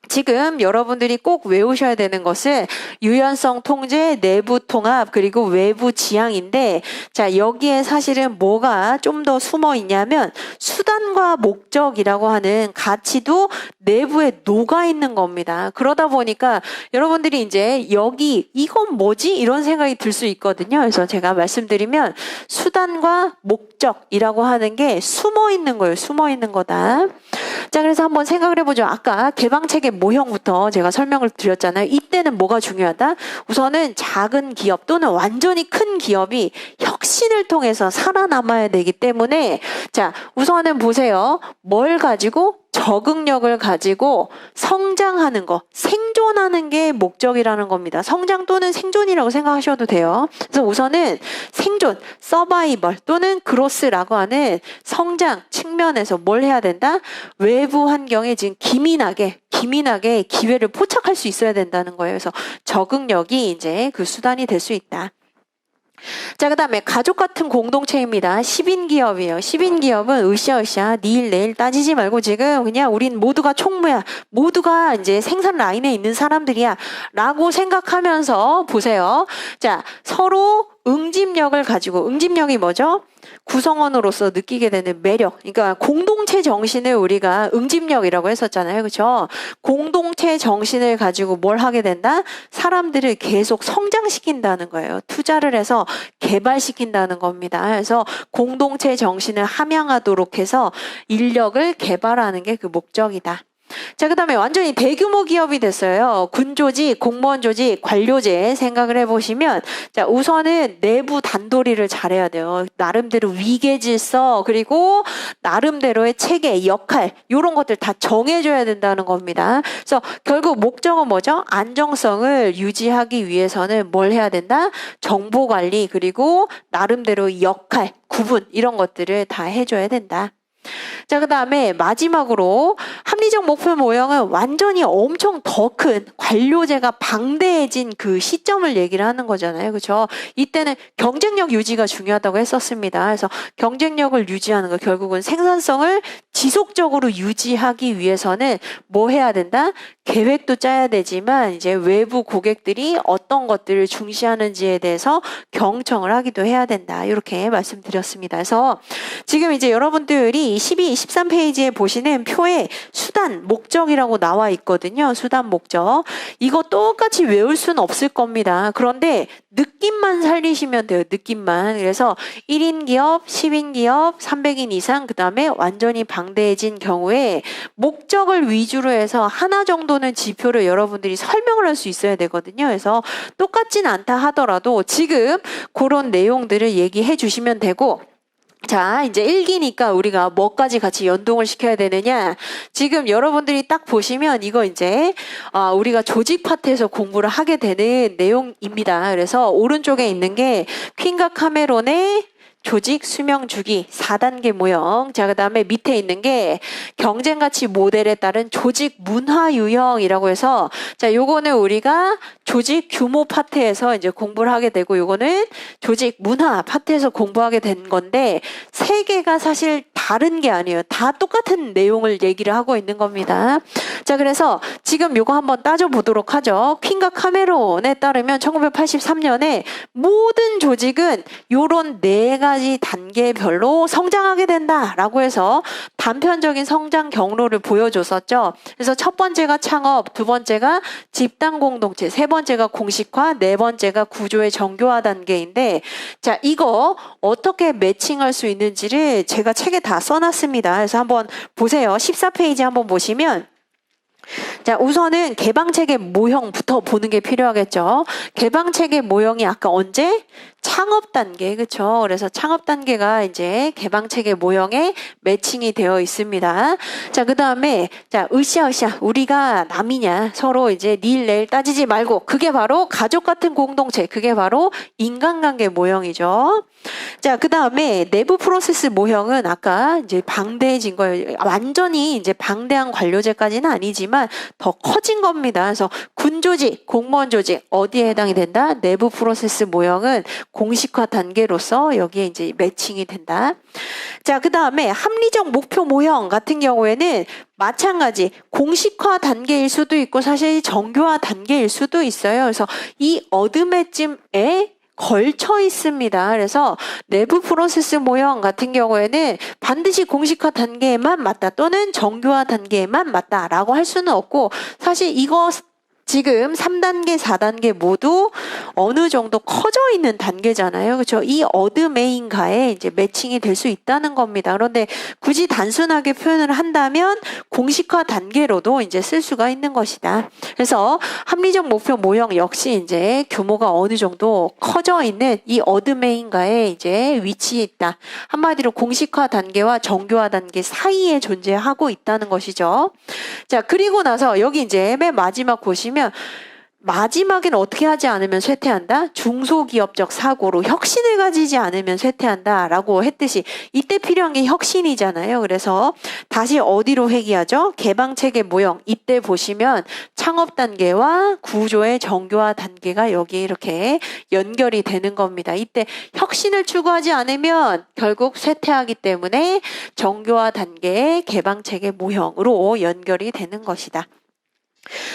지금 여러분들이 꼭 외우셔야 되는 것은 유연성 통제, 내부 통합, 그리고 외부 지향인데 자, 여기에 사실은 뭐가 좀 더 숨어 있냐면 수단과 목적이라고 하는 가치도 내부에 녹아 있는 겁니다. 그러다 보니까 여러분들이 이제 여기 이건 뭐지? 이런 생각이 들 수 있거든요. 그래서 제가 말씀드리면 수단과 목적이라고 하는 게 숨어 있는 거예요. 숨어 있는 거다. 자, 그래서 한번 생각을 해보죠. 아까 개방체계 모형부터 제가 설명을 드렸잖아요. 이때는 뭐가 중요하다? 우선은 작은 기업 또는 완전히 큰 기업이 혁신을 통해서 살아남아야 되기 때문에 자, 우선은 보세요. 뭘 가지고? 적응력을 가지고 성장하는 거, 생존하는 게 목적이라는 겁니다. 성장 또는 생존이라고 생각하셔도 돼요. 그래서 우선은 생존, 서바이벌 또는 그로스라고 하는 성장 측면에서 뭘 해야 된다? 외부 환경에 지금 기민하게 기회를 포착할 수 있어야 된다는 거예요. 그래서 적응력이 이제 그 수단이 될 수 있다. 자, 그 다음에 가족 같은 공동체입니다. 10인 기업이에요. 10인 기업은 으쌰으쌰 니 내일 따지지 말고 지금 그냥 우린 모두가 총무야. 모두가 이제 생산 라인에 있는 사람들이야. 라고 생각하면서 보세요. 자, 서로 응집력을 가지고, 응집력이 뭐죠? 구성원으로서 느끼게 되는 매력. 그러니까 공동체 정신을 우리가 응집력이라고 했었잖아요. 그렇죠? 공동체 정신을 가지고 뭘 하게 된다? 사람들을 계속 성장시킨다는 거예요. 투자를 해서 개발시킨다는 겁니다. 그래서 공동체 정신을 함양하도록 해서 인력을 개발하는 게 그 목적이다. 자, 그 다음에 완전히 대규모 기업이 됐어요. 군조직, 공무원 조직, 관료제 생각을 해보시면, 자, 우선은 내부 단도리를 잘해야 돼요. 나름대로 위계 질서, 그리고 나름대로의 체계, 역할, 이런 것들 다 정해줘야 된다는 겁니다. 그래서 결국 목적은 뭐죠? 안정성을 유지하기 위해서는 뭘 해야 된다? 정보 관리, 그리고 나름대로 역할, 구분, 이런 것들을 다 해줘야 된다. 자, 그 다음에 마지막으로 합리적 목표 모형은 완전히 엄청 더 큰 관료제가 방대해진 그 시점을 얘기를 하는 거잖아요. 그렇죠? 이때는 경쟁력 유지가 중요하다고 했었습니다. 그래서 경쟁력을 유지하는 거, 결국은 생산성을 지속적으로 유지하기 위해서는 뭐 해야 된다? 계획도 짜야 되지만 이제 외부 고객들이 어떤 것들을 중시하는지에 대해서 경청을 하기도 해야 된다. 이렇게 말씀드렸습니다. 그래서 지금 이제 여러분들이 12, 13페이지에 보시는 표에 수단, 목적이라고 나와 있거든요. 수단, 목적. 이거 똑같이 외울 수는 없을 겁니다. 그런데 느낌만 살리시면 돼요. 느낌만. 그래서 1인 기업, 10인 기업, 300인 이상, 그 다음에 완전히 방대해진 경우에 목적을 위주로 해서 하나 정도는 지표를 여러분들이 설명을 할 수 있어야 되거든요. 그래서 똑같진 않다 하더라도 지금 그런 내용들을 얘기해 주시면 되고, 자, 이제 1기니까 우리가 뭐까지 같이 연동을 시켜야 되느냐. 지금 여러분들이 딱 보시면 이거 이제 우리가 조직 파트에서 공부를 하게 되는 내용입니다. 그래서 오른쪽에 있는 게 퀸과 카메론의 조직 수명 주기 4단계 모형. 자, 그 다음에 밑에 있는 게 경쟁가치 모델에 따른 조직 문화 유형이라고 해서, 자, 요거는 우리가 조직 규모 파트에서 이제 공부를 하게 되고, 요거는 조직 문화 파트에서 공부하게 된 건데, 세 개가 사실 다른 게 아니에요. 다 똑같은 내용을 얘기를 하고 있는 겁니다. 자, 그래서 지금 요거 한번 따져보도록 하죠. 퀸과 카메론에 따르면 1983년에 모든 조직은 요런 네 가지 단계별로 성장하게 된다라고 해서 단편적인 성장 경로를 보여줬었죠. 그래서 첫 번째가 창업, 두 번째가 집단 공동체, 세 번째가 공식화, 네 번째가 구조의 정교화 단계인데, 자, 이거 어떻게 매칭할 수 있는지를 제가 책에 다 써놨습니다. 그래서 한번 보세요. 14페이지 한번 보시면, 자, 우선은 개방체계 모형부터 보는 게 필요하겠죠. 개방체계 모형이 아까 언제? 창업 단계, 그쵸? 그래서 창업 단계가 이제 개방체계 모형에 매칭이 되어 있습니다. 자, 그 다음에, 자, 으쌰으쌰. 우리가 남이냐. 서로 이제 닐, 내일 따지지 말고. 그게 바로 가족 같은 공동체. 그게 바로 인간관계 모형이죠. 자, 그 다음에 내부 프로세스 모형은 아까 이제 방대해진 거예요. 완전히 이제 방대한 관료제까지는 아니지만 더 커진 겁니다. 그래서 군조직, 공무원 조직, 어디에 해당이 된다? 내부 프로세스 모형은 공식화 단계로서 여기에 이제 매칭이 된다. 자, 그 다음에 합리적 목표 모형 같은 경우에는 마찬가지 공식화 단계일 수도 있고 사실 정교화 단계일 수도 있어요. 그래서 이 어드매쯤에 걸쳐 있습니다. 그래서 내부 프로세스 모형 같은 경우에는 반드시 공식화 단계에만 맞다 또는 정교화 단계에만 맞다라고 할 수는 없고, 사실 이거 지금 3단계, 4단계 모두 어느 정도 커져 있는 단계잖아요. 그렇죠? 이 어드메인가에 이제 매칭이 될 수 있다는 겁니다. 그런데 굳이 단순하게 표현을 한다면 공식화 단계로도 이제 쓸 수가 있는 것이다. 그래서 합리적 목표 모형 역시 이제 규모가 어느 정도 커져 있는 이 어드메인가에 이제 위치해 있다. 한마디로 공식화 단계와 정교화 단계 사이에 존재하고 있다는 것이죠. 자, 그리고 나서 여기 이제 맨 마지막 보시면 마지막에는 어떻게 하지 않으면 쇠퇴한다? 중소기업적 사고로 혁신을 가지지 않으면 쇠퇴한다 라고 했듯이 이때 필요한 게 혁신이잖아요. 그래서 다시 어디로 회귀하죠? 개방체계 모형. 이때 보시면 창업 단계와 구조의 정교화 단계가 여기 이렇게 연결이 되는 겁니다. 이때 혁신을 추구하지 않으면 결국 쇠퇴하기 때문에 정교화 단계의 개방체계 모형으로 연결이 되는 것이다.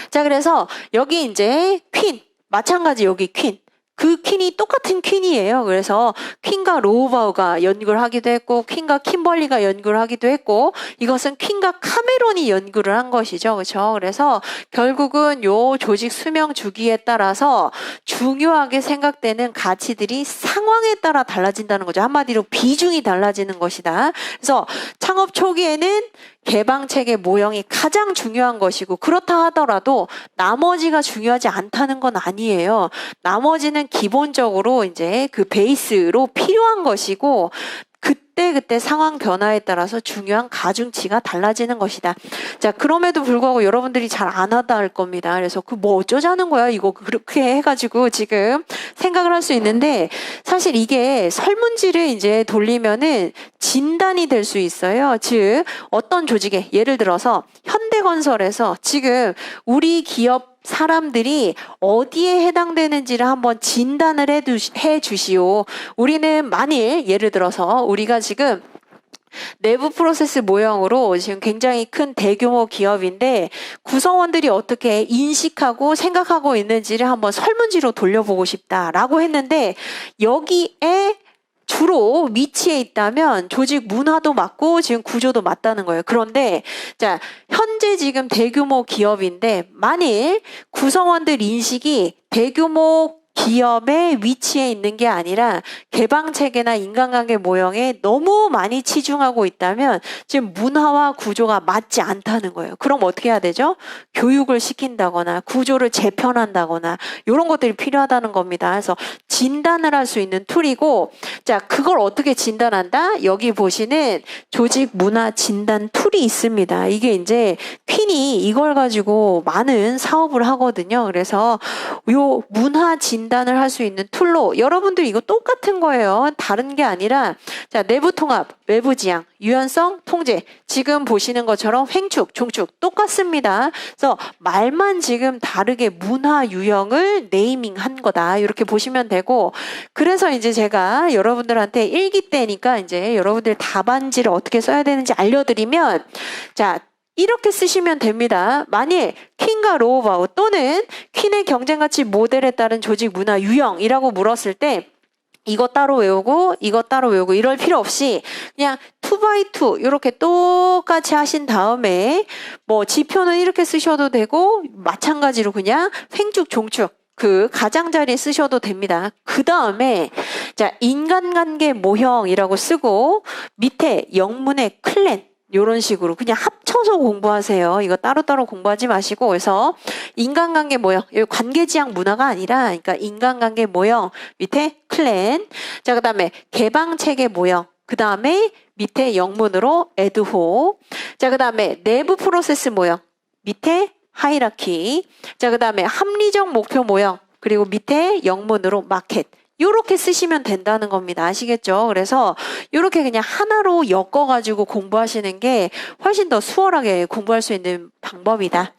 자, 그래서 여기 이제 퀸, 마찬가지 여기 퀸. 그 퀸이 똑같은 퀸이에요. 그래서 퀸과 로우바우가 연구를 하기도 했고 퀸과 킴벌리가 연구를 하기도 했고 이것은 퀸과 카메론이 연구를 한 것이죠. 그렇죠? 그래서 결국은 요 조직 수명 주기에 따라서 중요하게 생각되는 가치들이 상황에 따라 달라진다는 거죠. 한마디로 비중이 달라지는 것이다. 그래서 창업 초기에는 개방책의 모형이 가장 중요한 것이고 그렇다 하더라도 나머지가 중요하지 않다는 건 아니에요. 나머지는 기본적으로 이제 그 베이스로 필요한 것이고 그때 상황 변화에 따라서 중요한 가중치가 달라지는 것이다. 자, 그럼에도 불구하고 여러분들이 잘 안 하다 할 겁니다. 그래서 그 뭐 어쩌자는 거야? 이거 그렇게 해가지고 지금 생각을 할 수 있는데 사실 이게 설문지를 이제 돌리면은 진단이 될 수 있어요. 즉, 어떤 조직에 예를 들어서 현대건설에서 지금 우리 기업 사람들이 어디에 해당되는지를 한번 진단을 해 주시오. 우리는 만일 예를 들어서 우리가 지금 내부 프로세스 모형으로 지금 굉장히 큰 대규모 기업인데 구성원들이 어떻게 인식하고 생각하고 있는지를 한번 설문지로 돌려보고 싶다라고 했는데 여기에 주로 위치해 있다면 조직 문화도 맞고 지금 구조도 맞다는 거예요. 그런데 자, 현재 지금 대규모 기업인데 만일 구성원들 인식이 대규모 기업의 위치에 있는 게 아니라 개방체계나 인간관계 모형에 너무 많이 치중하고 있다면 지금 문화와 구조가 맞지 않다는 거예요. 그럼 어떻게 해야 되죠? 교육을 시킨다거나 구조를 재편한다거나 이런 것들이 필요하다는 겁니다. 그래서 진단을 할 수 있는 툴이고 자, 그걸 어떻게 진단한다? 여기 보시는 조직 문화 진단 툴이 있습니다. 이게 이제 퀸이 이걸 가지고 많은 사업을 하거든요. 그래서 요 문화 진단을 할 수 있는 툴로 여러분들 이거 똑같은 거예요. 다른 게 아니라 자, 내부 통합, 외부 지향, 유연성, 통제 지금 보시는 것처럼 횡축, 종축 똑같습니다. 그래서 말만 지금 다르게 문화 유형을 네이밍한 거다. 이렇게 보시면 되고 그래서 이제 제가 여러분들한테 일기 때니까 이제 여러분들 답안지를 어떻게 써야 되는지 알려드리면 자, 이렇게 쓰시면 됩니다. 만일 퀸과 로우바우 또는 퀸의 경쟁가치 모델에 따른 조직 문화 유형이라고 물었을 때 이거 따로 외우고 이거 따로 외우고 이럴 필요 없이 그냥 2x2 이렇게 똑같이 하신 다음에 뭐 지표는 이렇게 쓰셔도 되고 마찬가지로 그냥 횡축 종축 그 가장자리에 쓰셔도 됩니다. 그 다음에 자, 인간관계 모형이라고 쓰고 밑에 영문의 클랜 이런 식으로 그냥 합쳐서 공부하세요. 이거 따로따로 공부하지 마시고 그래서 인간관계 모형, 여기 관계지향 문화가 아니라 그러니까 인간관계 모형 밑에 클랜 자, 그 다음에 개방체계 모형 그 다음에 밑에 영문으로 에드호 자, 그 다음에 내부 프로세스 모형 밑에 하이라키 자, 그 다음에 합리적 목표 모형 그리고 밑에 영문으로 마켓 요렇게 쓰시면 된다는 겁니다. 아시겠죠? 그래서 요렇게 그냥 하나로 엮어가지고 공부하시는 게 훨씬 더 수월하게 공부할 수 있는 방법이다.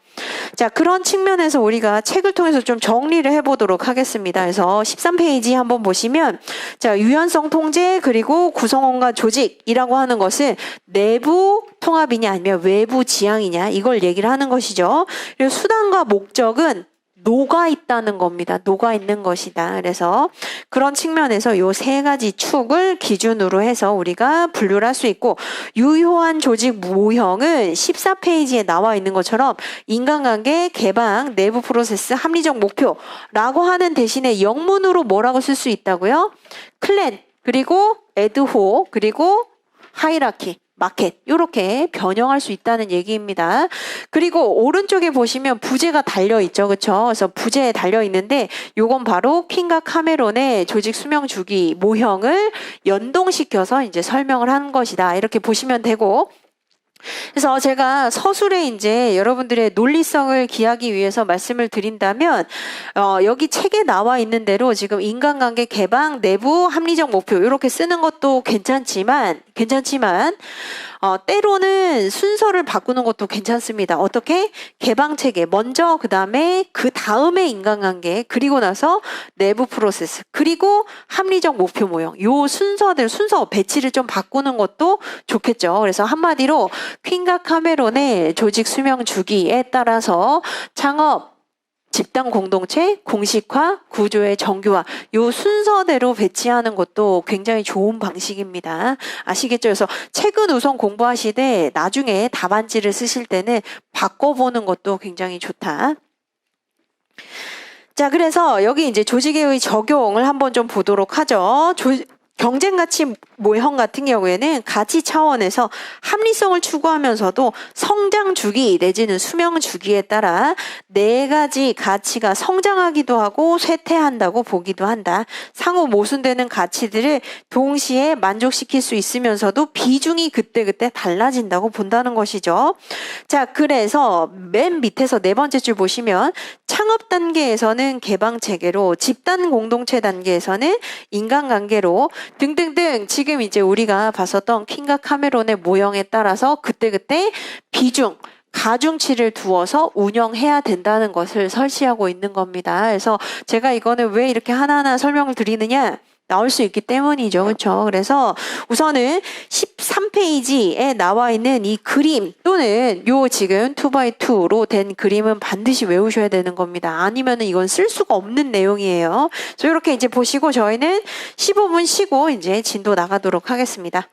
자, 그런 측면에서 우리가 책을 통해서 좀 정리를 해보도록 하겠습니다. 그래서 13페이지 한번 보시면 자, 유연성 통제 그리고 구성원과 조직이라고 하는 것은 내부 통합이냐 아니면 외부 지향이냐 이걸 얘기를 하는 것이죠. 그리고 수단과 목적은 녹아 있다는 겁니다. 녹아 있는 것이다. 그래서 그런 측면에서 요 세 가지 축을 기준으로 해서 우리가 분류를 할 수 있고 유효한 조직 모형은 14페이지에 나와 있는 것처럼 인간관계, 개방, 내부 프로세스, 합리적 목표라고 하는 대신에 영문으로 뭐라고 쓸 수 있다고요? 클랜, 그리고 에드호, 그리고 하이라키. 마켓 이렇게 변형할 수 있다는 얘기입니다. 그리고 오른쪽에 보시면 부제가 달려있죠. 그렇죠? 그래서 부제에 달려있는데 요건 바로 퀸과 카메론의 조직 수명 주기 모형을 연동시켜서 이제 설명을 한 것이다. 이렇게 보시면 되고 그래서 제가 서술에 이제 여러분들의 논리성을 기하기 위해서 말씀을 드린다면 여기 책에 나와 있는 대로 지금 인간관계 개방, 내부, 합리적 목표 이렇게 쓰는 것도 괜찮지만 때로는 순서를 바꾸는 것도 괜찮습니다. 어떻게? 개방체계 먼저 그 다음에 인간관계 그리고 나서 내부 프로세스 그리고 합리적 목표 모형 요 순서 배치를 좀 바꾸는 것도 좋겠죠. 그래서 한마디로 퀸과 카메론의 조직 수명 주기에 따라서 창업 집단 공동체, 공식화, 구조의 정규화 요 순서대로 배치하는 것도 굉장히 좋은 방식입니다. 아시겠죠? 그래서 책은 우선 공부하시되 나중에 답안지를 쓰실 때는 바꿔보는 것도 굉장히 좋다. 자, 그래서 여기 이제 조직의 적용을 한번 좀 보도록 하죠. 경쟁가치 모형 같은 경우에는 가치 차원에서 합리성을 추구하면서도 성장 주기 내지는 수명 주기에 따라 네 가지 가치가 성장하기도 하고 쇠퇴한다고 보기도 한다. 상호 모순되는 가치들을 동시에 만족시킬 수 있으면서도 비중이 그때그때 달라진다고 본다는 것이죠. 자, 그래서 맨 밑에서 네 번째 줄 보시면 창업 단계에서는 개방 체계로, 집단 공동체 단계에서는 인간관계로 등등등 지금 이제 우리가 봤었던 퀸과 카메론의 모형에 따라서 그때그때 비중, 가중치를 두어서 운영해야 된다는 것을 설치하고 있는 겁니다. 그래서 제가 이거는 왜 이렇게 하나하나 설명을 드리느냐? 나올 수 있기 때문이죠. 그렇죠? 그래서 우선은 13페이지에 나와 있는 이 그림 또는 요 지금 2x2로 된 그림은 반드시 외우셔야 되는 겁니다. 아니면은 이건 쓸 수가 없는 내용이에요. 그래서 이렇게 이제 보시고 저희는 15분 쉬고 이제 진도 나가도록 하겠습니다.